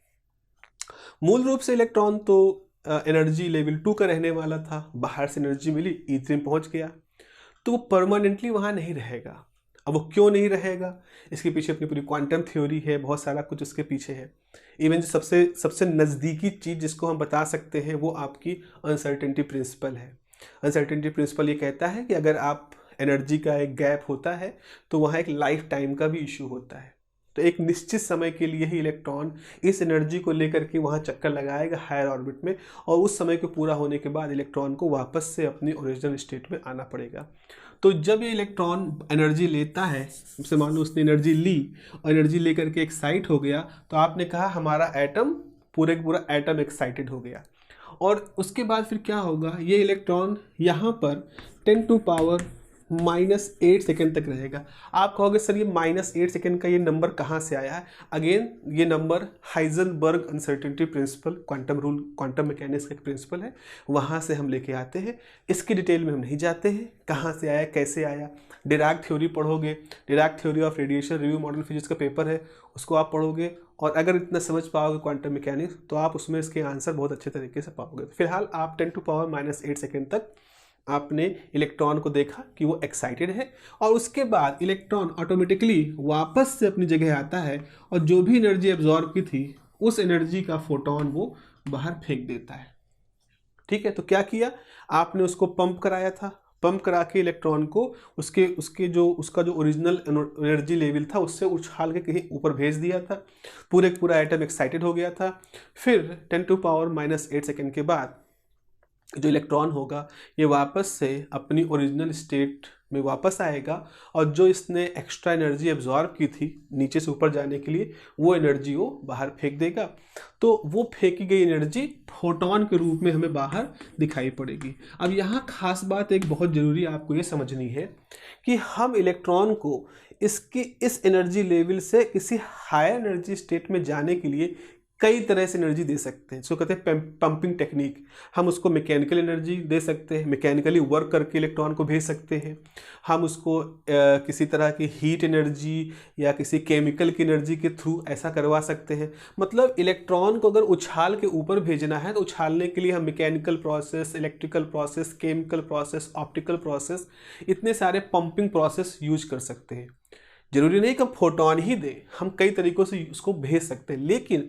मूल रूप से इलेक्ट्रॉन तो एनर्जी लेवल 2 का रहने वाला था, बाहर से एनर्जी मिली, E3 में पहुंच गया, तो वो परमानेंटली वहाँ नहीं रहेगा। अब वो क्यों नहीं रहेगा, इसके पीछे अपनी पूरी क्वांटम थ्योरी है, बहुत सारा कुछ उसके पीछे है। इवन जो सबसे नज़दीकी चीज़ जिसको हम बता सकते हैं वो आपकी अनसर्टेनिटी प्रिंसिपल है। अनसर्टेनिटी प्रिंसिपल ये कहता है कि अगर आप एनर्जी का एक गैप होता है तो वहाँ एक लाइफ टाइम का भी इशू होता है। तो एक निश्चित समय के लिए ही इलेक्ट्रॉन इस एनर्जी को लेकर के वहाँ चक्कर लगाएगा हायर ऑर्बिट में, और उस समय को पूरा होने के बाद इलेक्ट्रॉन को वापस से अपनी ओरिजिनल स्टेट में आना पड़ेगा। तो जब ये इलेक्ट्रॉन एनर्जी लेता है, जैसे मान लो उसने एनर्जी ली और एनर्जी लेकर के एक्साइट हो गया, तो आपने कहा हमारा एटम पूरा एटम एक्साइटेड हो गया। और उसके बाद फिर क्या होगा, ये इलेक्ट्रॉन यहाँ पर 10⁻⁻8 सेकेंड तक रहेगा। आप कहोगे सर ये -8 सेकेंड का ये नंबर कहाँ से आया है? अगेन ये number Heisenberg uncertainty principle, quantum rule, quantum mechanics का एक प्रिंसिपल है, वहाँ से हम लेके आते हैं। इसकी डिटेल में हम नहीं जाते हैं कहाँ से आया, कैसे आया। डिराक थ्योरी पढ़ोगे, Dirac theory of radiation review modern physics का पेपर है, उसको आप पढ़ोगे, और अगर इतना समझ पाओगे क्वांटम मैकेनिक्स तो आप उसमें इसके आंसर बहुत अच्छे तरीके से पाओगे। फिलहाल आप 10⁻⁻8 सेकेंड तक आपने इलेक्ट्रॉन को देखा कि वो एक्साइटेड है, और उसके बाद इलेक्ट्रॉन ऑटोमेटिकली वापस से अपनी जगह आता है और जो भी एनर्जी एब्जॉर्ब की थी उस एनर्जी का फोटोन वो बाहर फेंक देता है। ठीक है, तो क्या किया आपने? उसको पंप कराया था, पंप करा के इलेक्ट्रॉन को उसका जो ओरिजिनल एनर्जी लेवल था उससे उछाल के कहीं ऊपर भेज दिया था। पूरा एटम एक्साइटेड हो गया था। फिर 10⁻⁻8 सेकेंड के बाद जो इलेक्ट्रॉन होगा ये वापस से अपनी ओरिजिनल स्टेट में वापस आएगा और जो इसने एक्स्ट्रा एनर्जी एब्जॉर्ब की थी नीचे से ऊपर जाने के लिए वो एनर्जी वो बाहर फेंक देगा। तो वो फेंकी गई एनर्जी फोटोन के रूप में हमें बाहर दिखाई पड़ेगी। अब यहाँ खास बात एक बहुत ज़रूरी आपको ये समझनी है कि हम इलेक्ट्रॉन को इस एनर्जी लेवल से किसी हायर एनर्जी स्टेट में जाने के लिए कई तरह से एनर्जी दे सकते हैं। इसको कहते हैं पंपिंग टेक्निक। हम उसको मैकेनिकल एनर्जी दे सकते हैं, मैकेनिकली वर्क करके इलेक्ट्रॉन को भेज सकते हैं। हम उसको किसी तरह की हीट एनर्जी या किसी केमिकल की एनर्जी के थ्रू ऐसा करवा सकते हैं। मतलब इलेक्ट्रॉन को अगर उछाल के ऊपर भेजना है तो उछालने के लिए हम mechanical process, electrical process, chemical process, optical process, इतने सारे पंपिंग प्रोसेस यूज कर सकते हैं। जरूरी नहीं कि हम फोटोन ही दें, हम कई तरीक़ों से उसको भेज सकते हैं। लेकिन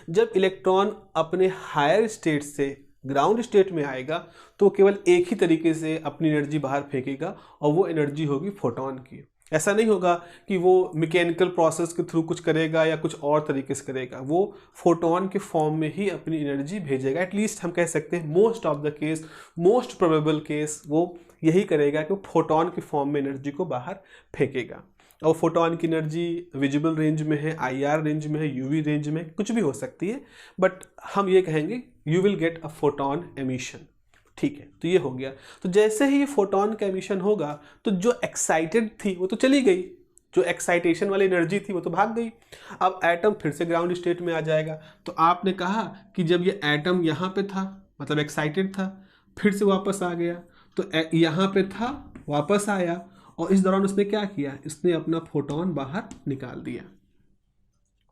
जब इलेक्ट्रॉन अपने हायर स्टेट से ग्राउंड स्टेट में आएगा तो केवल एक ही तरीके से अपनी एनर्जी बाहर फेंकेगा और वो एनर्जी होगी फोटोन की। ऐसा नहीं होगा कि वो मैकेनिकल प्रोसेस के थ्रू कुछ करेगा या कुछ और तरीके से करेगा, वो फोटोन के फॉर्म में ही अपनी एनर्जी भेजेगा। एटलीस्ट हम कह सकते हैं most of the case, most probable case वो यही करेगा कि वो फोटोन के फॉर्म में एनर्जी को बाहर फेंकेगा। और फोटोन की एनर्जी विजिबल रेंज में है, IR रेंज में है, UV रेंज में, कुछ भी हो सकती है, बट हम ये कहेंगे you will get a photon emission. ठीक है, तो ये हो गया। तो जैसे ही ये फोटोन का एमिशन होगा तो जो एक्साइटेड थी वो तो चली गई, जो एक्साइटेशन वाली एनर्जी थी वो तो भाग गई। अब एटम फिर से ग्राउंड स्टेट में आ जाएगा। तो आपने कहा कि जब ये एटम यहाँ पे था मतलब एक्साइटेड था, फिर से वापस आ गया, तो यहाँ पे था, वापस आया, और इस दौरान उसने क्या किया, इसने अपना फोटोन बाहर निकाल दिया।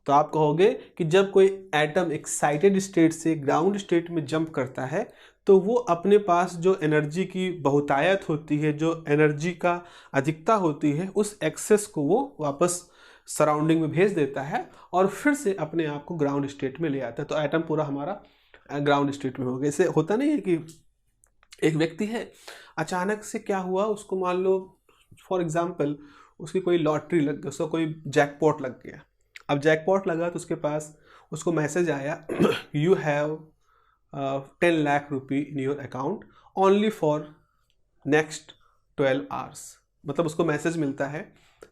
तो आप कहोगे कि जब कोई एटम एक्साइटेड स्टेट से ग्राउंड स्टेट में जंप करता है तो वो अपने पास जो एनर्जी की बहुतायत होती है, जो एनर्जी का अधिकता होती है, उस एक्सेस को वो वापस सराउंडिंग में भेज देता है और फिर से अपने आप को ग्राउंड स्टेट में ले आता है। तो एटम पूरा हमारा ग्राउंड स्टेट में हो गया। इसे होता नहीं है कि एक व्यक्ति है, अचानक से क्या हुआ, उसको मान लो फॉर एग्जाम्पल उसकी कोई लॉटरी लग गई, उसका कोई जैकपॉट लग गया। अब जैकपॉट लगा तो उसके पास उसको मैसेज आया you have 10 lakh rupee in your account only for next 12 hours. मतलब उसको मैसेज मिलता है,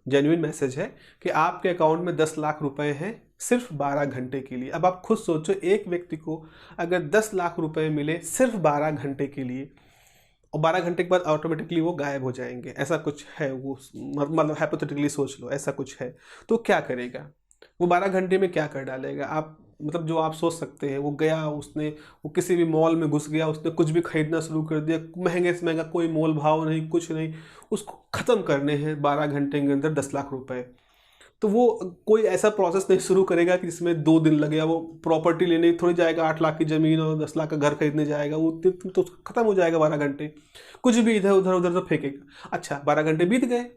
जेन्युइन मैसेज है कि आपके अकाउंट में 10 लाख रुपए हैं सिर्फ 12 घंटे के लिए। अब आप खुद सोचो, एक व्यक्ति को अगर 10 लाख रुपए मिले सिर्फ 12 घंटे के लिए और 12 घंटे के बाद ऑटोमेटिकली वो गायब हो जाएंगे, ऐसा कुछ है, वो मतलब हाइपोथेटिकली सोच लो ऐसा कुछ है, तो क्या करेगा वो 12 घंटे में, क्या कर डालेगा आप? मतलब जो आप सोच सकते हैं, वो गया, वो किसी भी मॉल में घुस गया, उसने कुछ भी खरीदना शुरू कर दिया, महंगे से महंगा, कोई मोल भाव नहीं, कुछ नहीं, उसको ख़त्म करने हैं 12 घंटे के अंदर 10 लाख रुपए। तो वो कोई ऐसा प्रोसेस नहीं शुरू करेगा कि जिसमें 2 दिन लगेगा। वो प्रॉपर्टी लेने थोड़ी जाएगा, 8 लाख की ज़मीन और 10 लाख का घर खरीदने जाएगा, वो तो ख़त्म हो जाएगा 12 घंटे। कुछ भी इधर उधर तो फेंकेगा। अच्छा, 12 घंटे बीत गए,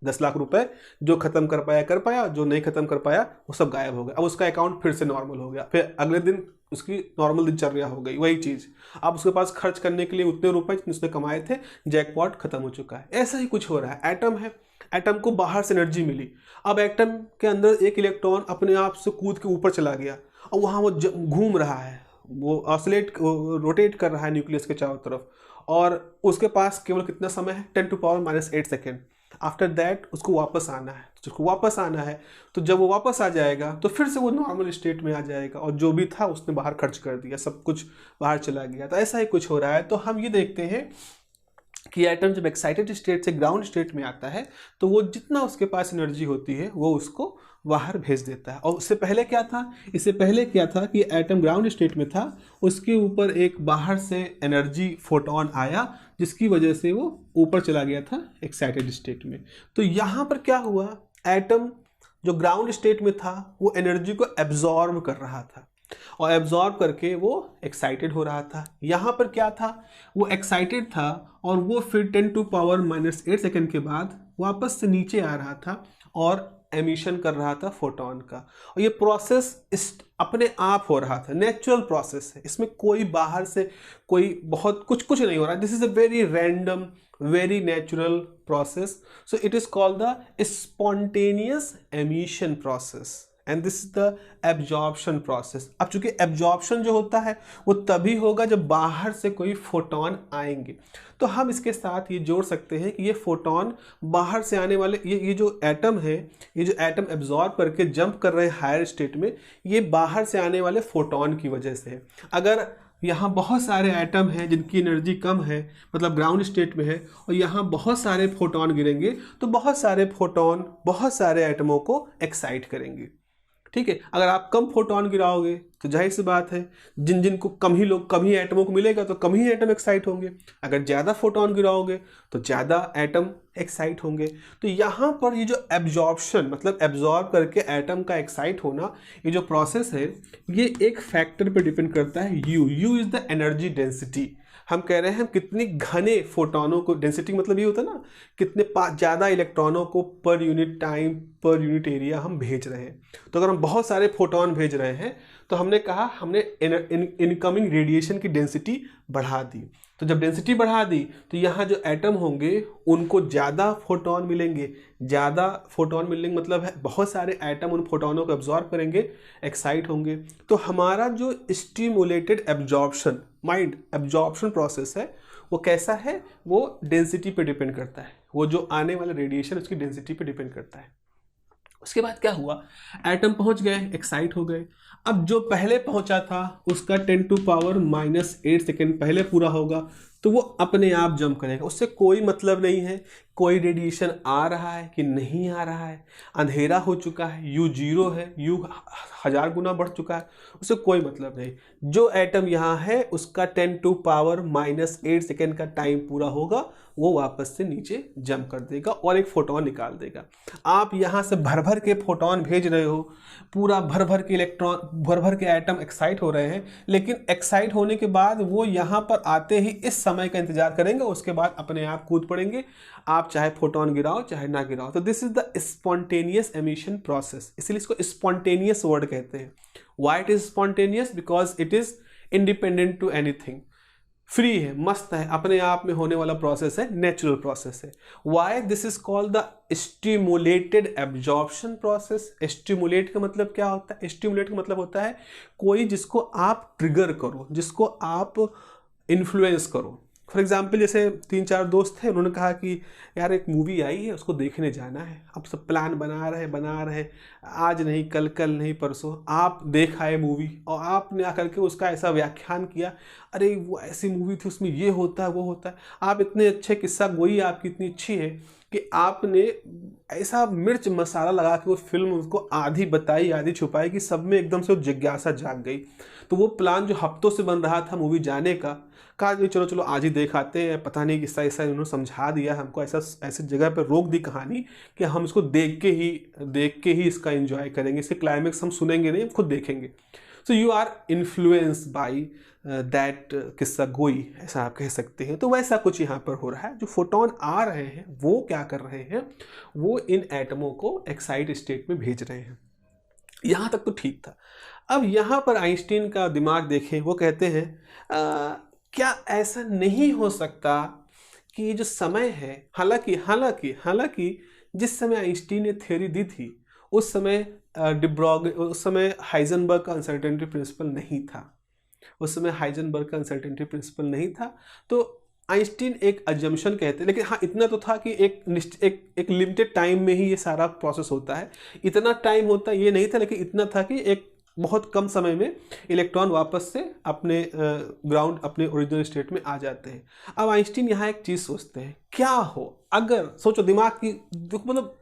10 लाख रुपए जो ख़त्म कर पाया, जो नहीं ख़त्म कर पाया वो सब गायब हो गया। अब उसका अकाउंट फिर से नॉर्मल हो गया, फिर अगले दिन उसकी नॉर्मल दिनचर्या हो गई, वही चीज़। अब उसके पास खर्च करने के लिए उतने रुपए जितने उसने कमाए थे, जैकपॉट खत्म हो चुका है। ऐसा ही कुछ हो रहा है। एटम है, एटम को बाहर से एनर्जी मिली, अब एटम के अंदर एक इलेक्ट्रॉन अपने आप से कूद के ऊपर चला गया और वहाँ वो घूम रहा है, वो रोटेट कर रहा है न्यूक्लियस के चारों तरफ, और उसके पास केवल कितना समय है, 10⁻⁸ सेकेंड। आफ्टर दैट उसको वापस आना है। तो उसको वापस आना है तो जब वो वापस आ जाएगा तो फिर से वो नॉर्मल स्टेट में आ जाएगा और जो भी था उसने बाहर खर्च कर दिया, सब कुछ बाहर चला गया। तो ऐसा ही कुछ हो रहा है। तो हम ये देखते हैं कि एटम जब एक्साइटेड स्टेट से ग्राउंड स्टेट में आता है तो वो जितना उसके पास एनर्जी होती है वो उसको बाहर भेज देता है। और इससे पहले क्या था कि एटम ग्राउंड स्टेट में था, उसके ऊपर एक बाहर से एनर्जी फोटोन आया जिसकी वजह से वो ऊपर चला गया था एक्साइटेड स्टेट में। तो यहाँ पर क्या हुआ, एटम जो ग्राउंड स्टेट में था वो एनर्जी को एब्जॉर्ब कर रहा था और एब्जॉर्ब करके वो एक्साइटेड हो रहा था। यहाँ पर क्या था, वो एक्साइटेड था और वो फिर 10⁻⁻8 सेकेंड के बाद वापस से नीचे आ रहा था और एमिशन कर रहा था फोटोन का, और ये प्रोसेस अपने आप हो रहा था, नेचुरल प्रोसेस है, इसमें कोई बाहर से कोई बहुत कुछ नहीं हो रहा। This is a very random, very natural process, so it is called the spontaneous emission process and this is the absorption process. अब चूंकि एब्जॉर्प्शन जो होता है वो तभी होगा जब बाहर से कोई फोटोन आएंगे, तो हम इसके साथ ये जोड़ सकते हैं कि ये फोटोन बाहर से आने वाले, ये जो एटम है, ये जो एटम एब्जॉर्ब करके जंप कर रहे हैं हायर स्टेट में, ये बाहर से आने वाले फोटोन की वजह से है। अगर यहाँ बहुत सारे एटम हैं जिनकी एनर्जी कम है, मतलब ग्राउंड स्टेट में है, और यहाँ बहुत सारे फोटोन गिरेंगे, तो बहुत सारे फोटोन बहुत सारे एटमों को एक्साइट करेंगे। ठीक है, अगर आप कम फोटोन गिराओगे तो जाहिर सी बात है जिनको कम ही एटमों को मिलेगा तो कम ही एटम एक्साइट होंगे। अगर ज़्यादा फोटोन गिराओगे तो ज़्यादा एटम एक्साइट होंगे। तो यहाँ पर ये जो एब्जॉर्प्शन, मतलब एब्जॉर्ब करके एटम का एक्साइट होना, ये जो प्रोसेस है, ये एक फैक्टर पे डिपेंड करता है, you is the energy density. हम कह रहे हैं हम कितनी घने फोटोनों को, डेंसिटी मतलब ये होता है ना कितने ज़्यादा इलेक्ट्रॉनों को per unit time per unit area हम भेज रहे हैं। तो अगर हम बहुत सारे फोटोन भेज रहे हैं तो हमने कहा हमने इनकमिंग रेडिएशन की डेंसिटी बढ़ा दी। तो जब डेंसिटी बढ़ा दी तो यहाँ जो एटम होंगे उनको ज़्यादा फोटोन मिलेंगे। ज़्यादा फोटोन मिलने का मतलब है बहुत सारे एटम उन फोटोनों को एब्जॉर्ब करेंगे, एक्साइट होंगे। तो हमारा जो stimulated absorption, mind absorption process है, वो कैसा है, वो डेंसिटी पे डिपेंड करता है। वो जो आने वाला रेडिएशन उसकी डेंसिटी पे डिपेंड करता है। उसके बाद क्या हुआ, एटम पहुंच गए, एक्साइट हो गए। अब जो पहले पहुंचा था उसका 10⁻⁻8 सेकेंड पहले पूरा होगा, तो वो अपने आप जंप करेगा, उससे कोई मतलब नहीं है कोई रेडिएशन आ रहा है कि नहीं आ रहा है। अंधेरा हो चुका है, यू 0 है, यू 1000 गुना बढ़ चुका है, उससे कोई मतलब नहीं। जो एटम यहाँ है उसका 10⁻⁻8 सेकेंड का टाइम पूरा होगा, वो वापस से नीचे जंप कर देगा और एक फोटोन निकाल देगा। आप यहाँ से भर भर के फोटोन भेज रहे हो, पूरा भर भर के इलेक्ट्रॉन, भर भर के एटम एक्साइट हो रहे हैं, लेकिन एक्साइट होने के बाद वो यहाँ पर आते ही इस समय का इंतजार करेंगे, उसके बाद अपने आप कूद पड़ेंगे, आप चाहे फोटोन गिराओ चाहे ना गिराओ। तो this is the spontaneous emission process, इसलिए इसको स्पॉन्टेनियस वर्ड कहते हैं। Why it is spontaneous? Because it is independent to anything, free है, मस्त है, अपने आप में होने वाला प्रोसेस है, नेचुरल प्रोसेस है। Why this is called the stimulated absorption process. Stimulate का मतलब क्या होता है? स्टिमुलेट का मतलब होता है कोई जिसको आप ट्रिगर करो, जिसको आप इन्फ्लुएंस करो। फॉर एग्जाम्पल जैसे 3-4 दोस्त थे, उन्होंने कहा कि यार एक मूवी आई है उसको देखने जाना है। अब सब प्लान बना रहे, आज नहीं कल, कल नहीं परसों। आप देख आए मूवी और आपने आकर के उसका ऐसा व्याख्यान किया, अरे वो ऐसी मूवी थी उसमें ये होता है वो होता है। आप इतने अच्छे किस्सा गोई आपकी इतनी अच्छी है कि आपने ऐसा मिर्च मसाला लगा के वो फिल्म उसको आधी बताई आधी छुपाई कि सब में एकदम से जिज्ञासा जाग गई। तो वो प्लान जो हफ्तों से बन रहा था मूवी जाने का, कहा कि चलो चलो आज ही देख आते हैं। पता नहीं किस्सा ऐसा उन्होंने समझा दिया हमको, ऐसा ऐसी जगह पर रोक दी कहानी कि हम इसको देख के ही इसका एंजॉय करेंगे, इसके क्लाइमेक्स हम सुनेंगे नहीं, हम खुद देखेंगे। So you are influence by that किस्सा गोई, ऐसा आप कह सकते हैं। तो वैसा कुछ यहाँ पर हो रहा है। जो फोटोन आ रहे हैं वो क्या कर रहे हैं, वो इन एटमों को एक्साइट स्टेट में भेज रहे हैं। यहाँ तक तो ठीक था। अब यहाँ पर आइंस्टीन का दिमाग देखें, वो कहते हैं क्या ऐसा नहीं हो सकता कि जो समय है, हालांकि जिस समय आइंस्टीन ने थ्योरी दी थी उस समय उस समय हाइजेनबर्ग का अनसर्टेनिटी प्रिंसिपल नहीं था। तो आइंस्टीन एक अजम्पशन कहते हैं, लेकिन हाँ इतना तो था कि एक लिमिटेड टाइम में ही ये सारा प्रोसेस होता है। इतना टाइम होता ये नहीं था, लेकिन इतना था कि एक बहुत कम समय में इलेक्ट्रॉन वापस से अपने ग्राउंड, अपने ओरिजिनल स्टेट में आ जाते हैं। अब आइंस्टीन यहाँ एक चीज़ सोचते हैं, क्या हो अगर, सोचो दिमाग की, मतलब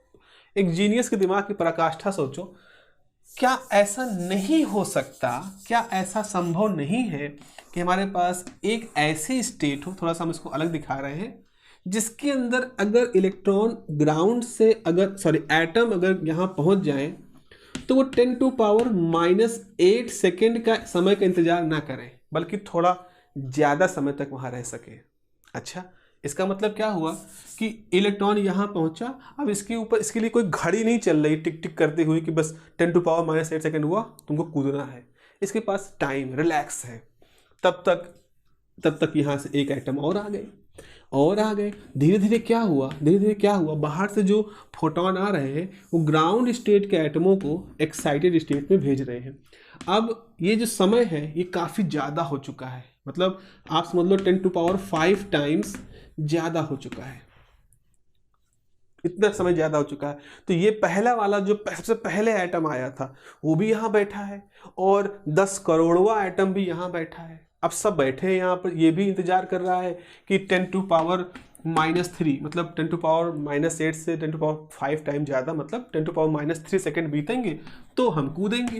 एक जीनियस के दिमाग की पराकाष्ठा सोचो, क्या ऐसा नहीं हो सकता, क्या ऐसा संभव नहीं है कि हमारे पास एक ऐसी स्टेट हो, थोड़ा सा हम इसको अलग दिखा रहे हैं, जिसके अंदर अगर इलेक्ट्रॉन ग्राउंड से एटम अगर यहाँ पहुँच जाए तो वो 10⁻⁻8 सेकेंड का समय का इंतजार ना करें, बल्कि थोड़ा ज़्यादा समय तक वहाँ रह सके। अच्छा, इसका मतलब क्या हुआ कि इलेक्ट्रॉन यहाँ पहुंचा, अब इसके ऊपर इसके लिए कोई घड़ी नहीं चल रही टिक टिक करते हुए कि बस 10⁻⁻8 सेकेंड हुआ तुमको कूदना है। इसके पास टाइम रिलैक्स है। तब तक यहाँ से एक एटम और आ गए। धीरे धीरे क्या हुआ, बाहर से जो फोटोन आ रहे हैं वो ग्राउंड स्टेट के एटमों को एक्साइटेड स्टेट में भेज रहे हैं। अब ये जो समय है ये काफ़ी ज़्यादा हो चुका है, मतलब आप समझ लो 10⁵ टाइम्स ज़्यादा हो चुका है, इतना समय ज़्यादा हो चुका है। तो ये पहला वाला जो सबसे पहले एटम आया था वो भी यहाँ बैठा है और 10 करोड़वां एटम भी यहाँ बैठा है। अब सब बैठे हैं यहाँ पर, ये भी इंतजार कर रहा है कि 10⁻³ मतलब 10⁻⁻8 से 10⁵ टाइम ज़्यादा, मतलब 10⁻³ सेकेंड बीतेंगे तो हम कूदेंगे।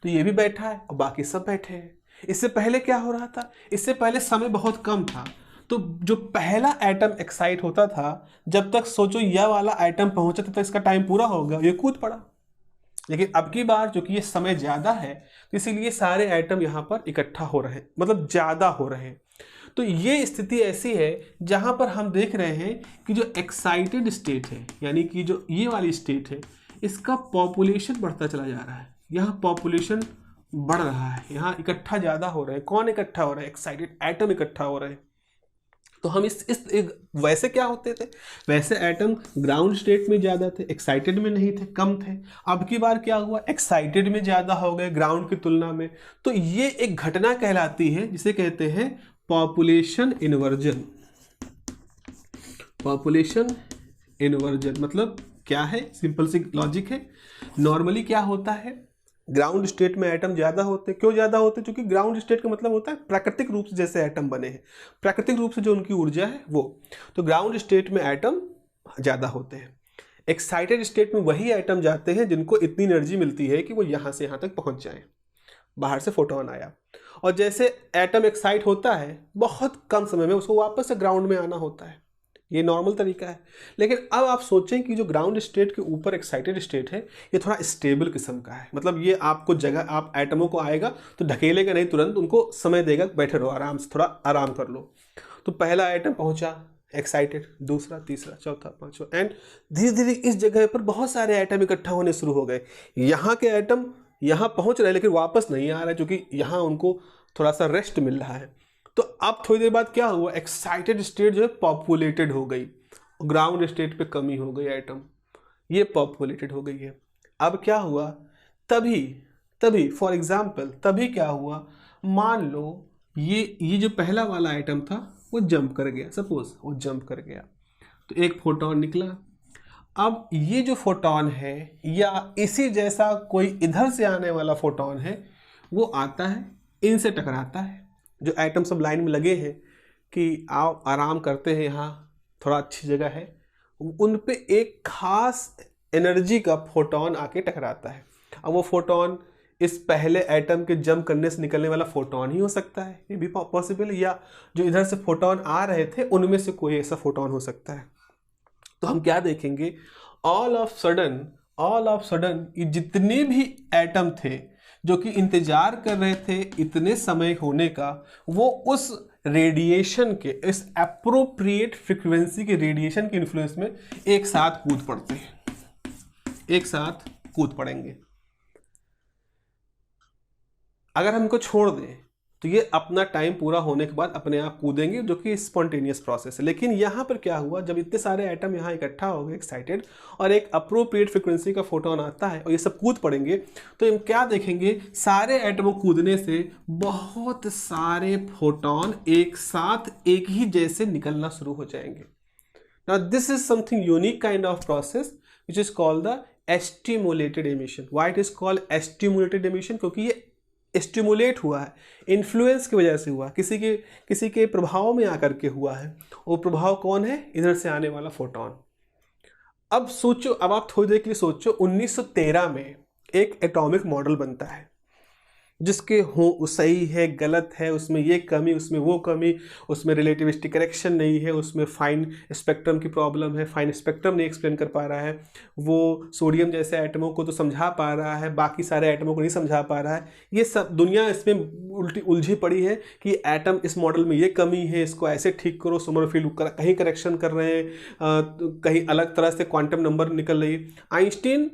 तो ये भी बैठा है और बाकी सब बैठे हैं। इससे पहले क्या हो रहा था, इससे पहले समय बहुत कम था, तो जो पहला एटम एक्साइट होता था जब तक सोचो यह वाला एटम पहुंचा तब तक इसका टाइम पूरा हो गया, ये कूद पड़ा। लेकिन अब की बार जो कि ये समय ज़्यादा है तो इसीलिए सारे एटम यहाँ पर इकट्ठा हो रहे हैं, मतलब ज़्यादा हो रहे हैं। तो ये स्थिति ऐसी है जहाँ पर हम देख रहे हैं कि जो एक्साइटेड स्टेट है, यानी कि जो ये वाली स्टेट है, इसका पॉपुलेशन बढ़ता चला जा रहा है। यहाँ पॉपुलेशन बढ़ रहा है, यहाँ इकट्ठा ज़्यादा हो रहे हैं। कौन इकट्ठा हो रहा है? एक्साइटेड एटम इकट्ठा हो रहे हैं। तो हम वैसे क्या होते थे, वैसे एटम ग्राउंड स्टेट में ज़्यादा थे, एक्साइटेड में नहीं थे, कम थे। अब की बार क्या हुआ, एक्साइटेड में ज़्यादा हो गए ग्राउंड की तुलना में। तो ये एक घटना कहलाती है जिसे कहते हैं पॉपुलेशन इन्वर्जन। पॉपुलेशन इन्वर्जन मतलब क्या है, सिंपल सी लॉजिक है। नॉर्मली क्या होता है, ग्राउंड स्टेट में एटम ज़्यादा होते हैं। क्यों ज़्यादा होते हैं? क्योंकि ग्राउंड स्टेट का मतलब होता है प्राकृतिक रूप से जैसे एटम बने हैं, प्राकृतिक रूप से जो उनकी ऊर्जा है वो। तो ग्राउंड स्टेट में एटम ज़्यादा होते हैं। एक्साइटेड स्टेट में वही एटम जाते हैं जिनको इतनी एनर्जी मिलती है कि वो यहाँ से यहाँ तक पहुँच जाएं, बाहर से फोटोन आया। और जैसे एटम एक्साइट होता है बहुत कम समय में उसको वापस से ग्राउंड में आना होता है, ये नॉर्मल तरीका है। लेकिन अब आप सोचें कि जो ग्राउंड स्टेट के ऊपर एक्साइटेड स्टेट है ये थोड़ा स्टेबल किस्म का है, मतलब ये आपको जगह, आप एटमों को आएगा तो ढकेलेगा नहीं तुरंत, उनको समय देगा, बैठे रहो आराम से, थोड़ा आराम कर लो। तो पहला एटम पहुंचा एक्साइटेड, दूसरा, तीसरा, चौथा, पांचवा, एंड धीरे धीरे इस जगह पर बहुत सारे एटम इकट्ठा होने शुरू हो गए। यहाँ के एटम यहाँ पहुँच रहे हैं लेकिन वापस नहीं आ रहे क्योंकि यहाँ उनको थोड़ा सा रेस्ट मिल रहा है। तो अब थोड़ी देर बाद क्या हुआ, एक्साइटेड स्टेट जो है पॉपुलेटेड हो गई, ग्राउंड स्टेट पे कमी हो गई एटम, ये पॉपुलेटेड हो गई है। अब क्या हुआ, तभी फॉर एग्जांपल तभी क्या हुआ, मान लो ये जो पहला वाला एटम था वो जंप कर गया, सपोज वो जंप कर गया तो एक फोटोन निकला। अब ये जो फोटोन है या इसी जैसा कोई इधर से आने वाला फोटोन है वो आता है, इनसे टकराता है। जो एटम सब लाइन में लगे हैं कि आओ आराम करते हैं, यहाँ थोड़ा अच्छी जगह है, उन पे एक खास एनर्जी का फोटोन आके टकराता है। अब वो फोटोन इस पहले एटम के जंप करने से निकलने वाला फोटोन ही हो सकता है, ये भी पॉसिबल है, या जो इधर से फोटोन आ रहे थे उनमें से कोई ऐसा फोटोन हो सकता है। तो हम क्या देखेंगे, ऑल ऑफ सडन ये जितने भी एटम थे जो कि इंतजार कर रहे थे इतने समय होने का, वो उस रेडिएशन के, इस एप्रोप्रिएट फ्रीक्वेंसी के रेडिएशन के इन्फ्लुएंस में एक साथ कूद पड़ते हैं, एक साथ कूद पड़ेंगे। अगर हम इनको छोड़ दें तो ये अपना टाइम पूरा होने के बाद अपने आप कूदेंगे, जो कि स्पॉन्टेनियस प्रोसेस है। लेकिन यहाँ पर क्या हुआ, जब इतने सारे एटम यहाँ इकट्ठा हो गए एक्साइटेड और एक अप्रोप्रिएट फ्रिक्वेंसी का फोटोन आता है और ये सब कूद पड़ेंगे, तो हम क्या देखेंगे, सारे एटमों कूदने से बहुत सारे फोटोन एक साथ एक ही जैसे निकलना शुरू हो जाएंगे। Now this is something unique kind of process which is called the stimulated emission. Why it is called stimulated emission? क्योंकि ये स्टिमुलेट हुआ है, इन्फ्लुएंस की वजह से हुआ, किसी के प्रभाव में आकर के हुआ है। वो प्रभाव कौन है? इधर से आने वाला फोटोन। अब सोचो, अब आप थोड़ी देर के लिए सोचो, 1913 में एक एटॉमिक मॉडल बनता है जिसके हो सही है, गलत है, उसमें ये कमी, उसमें वो कमी, उसमें रिलेटिविस्टिक करेक्शन नहीं है, उसमें फाइन स्पेक्ट्रम की प्रॉब्लम है, फाइन स्पेक्ट्रम नहीं एक्सप्लेन कर पा रहा है, वो सोडियम जैसे एटमों को तो समझा पा रहा है, बाकी सारे एटमों को नहीं समझा पा रहा है। ये सब दुनिया इसमें उलझी पड़ी है कि एटम इस मॉडल में ये कमी है, इसको ऐसे ठीक करो, सोमरफील्ड कहीं करेक्शन कर रहे हैं, कहीं अलग तरह से क्वांटम नंबर निकल रही है। आइंस्टीन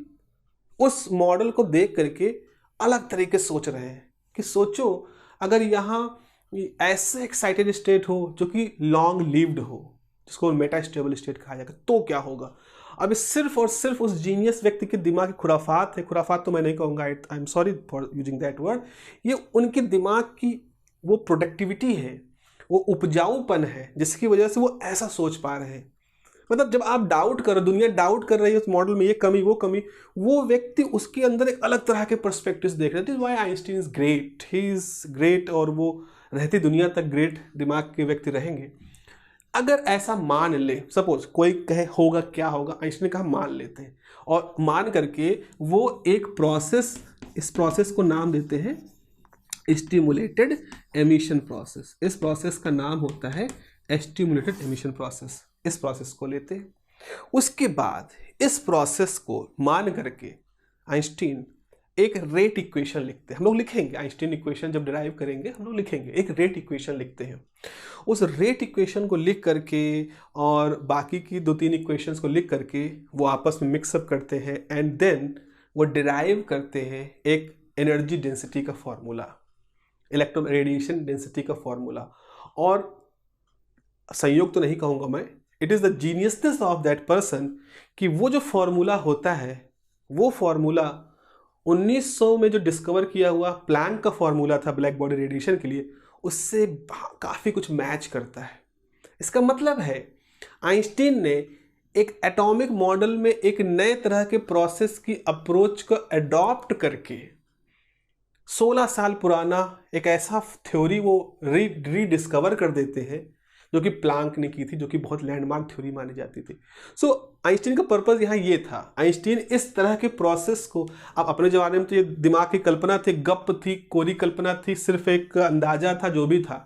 उस मॉडल को देख करके अलग तरीके से सोच रहे हैं कि सोचो अगर यहाँ ऐसे एक्साइटेड स्टेट हो जो कि लॉन्ग लिव्ड हो, जिसको मेटा स्टेबल स्टेट कहा जाएगा, तो क्या होगा। अब सिर्फ और सिर्फ उस जीनियस व्यक्ति के दिमाग की खुराफात है, खुराफात तो मैं नहीं कहूँगा, I am sorry for using that word, ये उनके दिमाग की वो प्रोडक्टिविटी है, वो उपजाऊपन है, जिसकी वजह से वो ऐसा सोच पा रहे हैं। मतलब जब आप डाउट करो, दुनिया डाउट कर रही है उस मॉडल में, ये कमी वो कमी, वो व्यक्ति उसके अंदर एक अलग तरह के पर्सपेक्टिव्स देख रहे थे। Why Einstein is great, he is great, और वो रहती दुनिया तक ग्रेट दिमाग के व्यक्ति रहेंगे। अगर ऐसा मान ले, सपोज कोई कहे होगा क्या होगा, आइंस्टीन ने कहा मान लेते हैं, और मान करके वो एक प्रोसेस, इस प्रोसेस को नाम देते हैं स्टिमुलेटेड एमिशन प्रोसेस। इस प्रोसेस का नाम होता है स्टिमुलेटेड एमिशन प्रोसेस। इस प्रोसेस को लेते हैं, उसके बाद इस प्रोसेस को मान करके आइंस्टीन एक रेट इक्वेशन लिखते हैं। हम लोग लिखेंगे आइंस्टीन इक्वेशन, जब डिराइव करेंगे हम लोग लिखेंगे, एक रेट इक्वेशन लिखते हैं। उस रेट इक्वेशन को लिख करके और बाकी की 2-3 इक्वेशंस को लिख करके वो आपस में मिक्सअप करते हैं, एंड देन वो डिराइव करते हैं एक एनर्जी डेंसिटी का फॉर्मूला, इलेक्ट्रॉन रेडिएशन डेंसिटी का फॉर्मूला। और संयोग तो नहीं कहूँगा मैं, it is the geniusness of that person कि वो जो फॉर्मूला होता है, वो फॉर्मूला 1900 में जो डिस्कवर किया हुआ प्लैंक का फॉर्मूला था ब्लैक बॉडी रेडिएशन के लिए, उससे काफ़ी कुछ मैच करता है। इसका मतलब है आइंस्टीन ने एक एटॉमिक मॉडल में एक नए तरह के प्रोसेस की अप्रोच को अडॉप्ट करके 16 साल पुराना एक ऐसा थ्योरी वो रीडिस्कवर कर देते हैं जो कि प्लैंक ने की थी, जो कि बहुत लैंडमार्क थ्योरी मानी जाती थी। सो आइंस्टीन का पर्पस यहाँ ये था। आइंस्टीन इस तरह के प्रोसेस को, आप अपने ज़माने में तो ये दिमाग की कल्पना थी, गप थी, कोरी कल्पना थी, सिर्फ एक अंदाजा था जो भी था,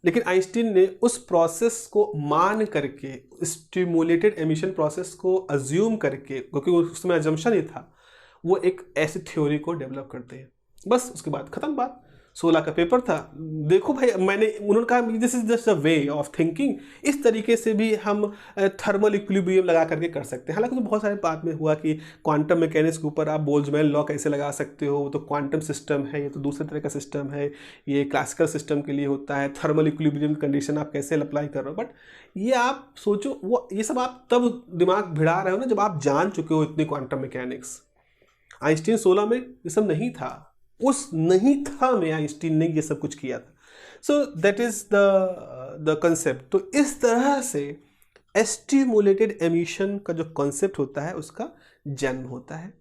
लेकिन आइंस्टीन ने उस प्रोसेस को मान करके, स्टिमुलेटेड एमिशन प्रोसेस को अज्यूम करके, क्योंकि उसमें अजम्पशन ही था, वो एक ऐसी थ्योरी को डेवलप करते हैं। बस उसके बाद खत्म बात। 16 का पेपर था। देखो भाई, उन्होंने कहा this is just a way of thinking, इस तरीके से भी हम थर्मल इक्विलिब्रियम लगा करके कर सकते हैं। हालांकि तो बहुत सारे बात में हुआ कि क्वांटम मैकेनिक्स के ऊपर आप बोल्ट्जमैन लॉ कैसे लगा सकते हो, तो क्वांटम सिस्टम है, ये तो दूसरे तरह का सिस्टम है, ये क्लासिकल सिस्टम के लिए होता है, थर्मल इक्विलिब्रियम कंडीशन आप कैसे अप्लाई कर रहे हो। बट ये आप सोचो, वो ये सब आप तब दिमाग भिड़ा रहे हो ना जब आप जान चुके हो इतनी क्वांटम मैकेनिक्स। आइंस्टीन 16 में ये सब नहीं था, उस नहीं था में आइंस्टीन ने ये सब कुछ किया था। So that is the concept. तो इस तरह से स्टिमुलेटेड एमिशन का जो कॉन्सेप्ट होता है उसका जन्म होता है,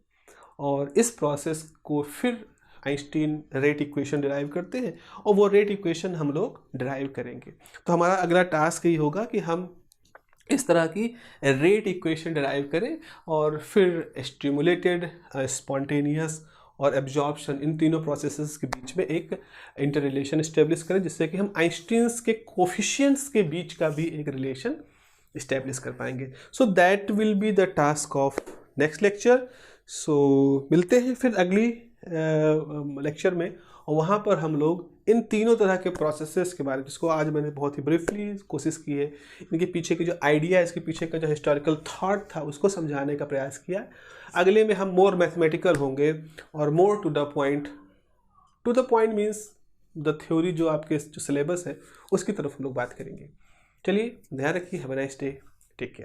और इस प्रोसेस को फिर आइंस्टीन रेट इक्वेशन डिराइव करते हैं, और वो रेट इक्वेशन हम लोग डिराइव करेंगे। तो हमारा अगला टास्क यही होगा कि हम इस तरह की रेट इक्वेशन डिराइव करें, और फिर स्टिमुलेटेड, स्पॉन्टेनियस और एब्जॉर्प्शन, इन तीनों प्रोसेसेस के बीच में एक इंटर रिलेशन इस्टेब्लिश करें, जिससे कि हम आइंस्टीन्स के कोफिशिएंट्स के बीच का भी एक रिलेशन इस्टेब्लिश कर पाएंगे। So that will be the task of next lecture. So मिलते हैं फिर अगली लेक्चर में, और वहाँ पर हम लोग इन तीनों तरह के प्रोसेसेस के बारे में, जिसको आज मैंने बहुत ही ब्रीफली कोशिश की है, इनके पीछे की जो आइडिया है, इसके पीछे का जो हिस्टोरिकल थॉट था उसको समझाने का प्रयास किया। अगले में हम मोर मैथमेटिकल होंगे और more to the point. To the point means the theory, जो आपके जो सिलेबस है उसकी तरफ हम लोग बात करेंगे। चलिए, ध्यान रखिए। Have a nice day, take care.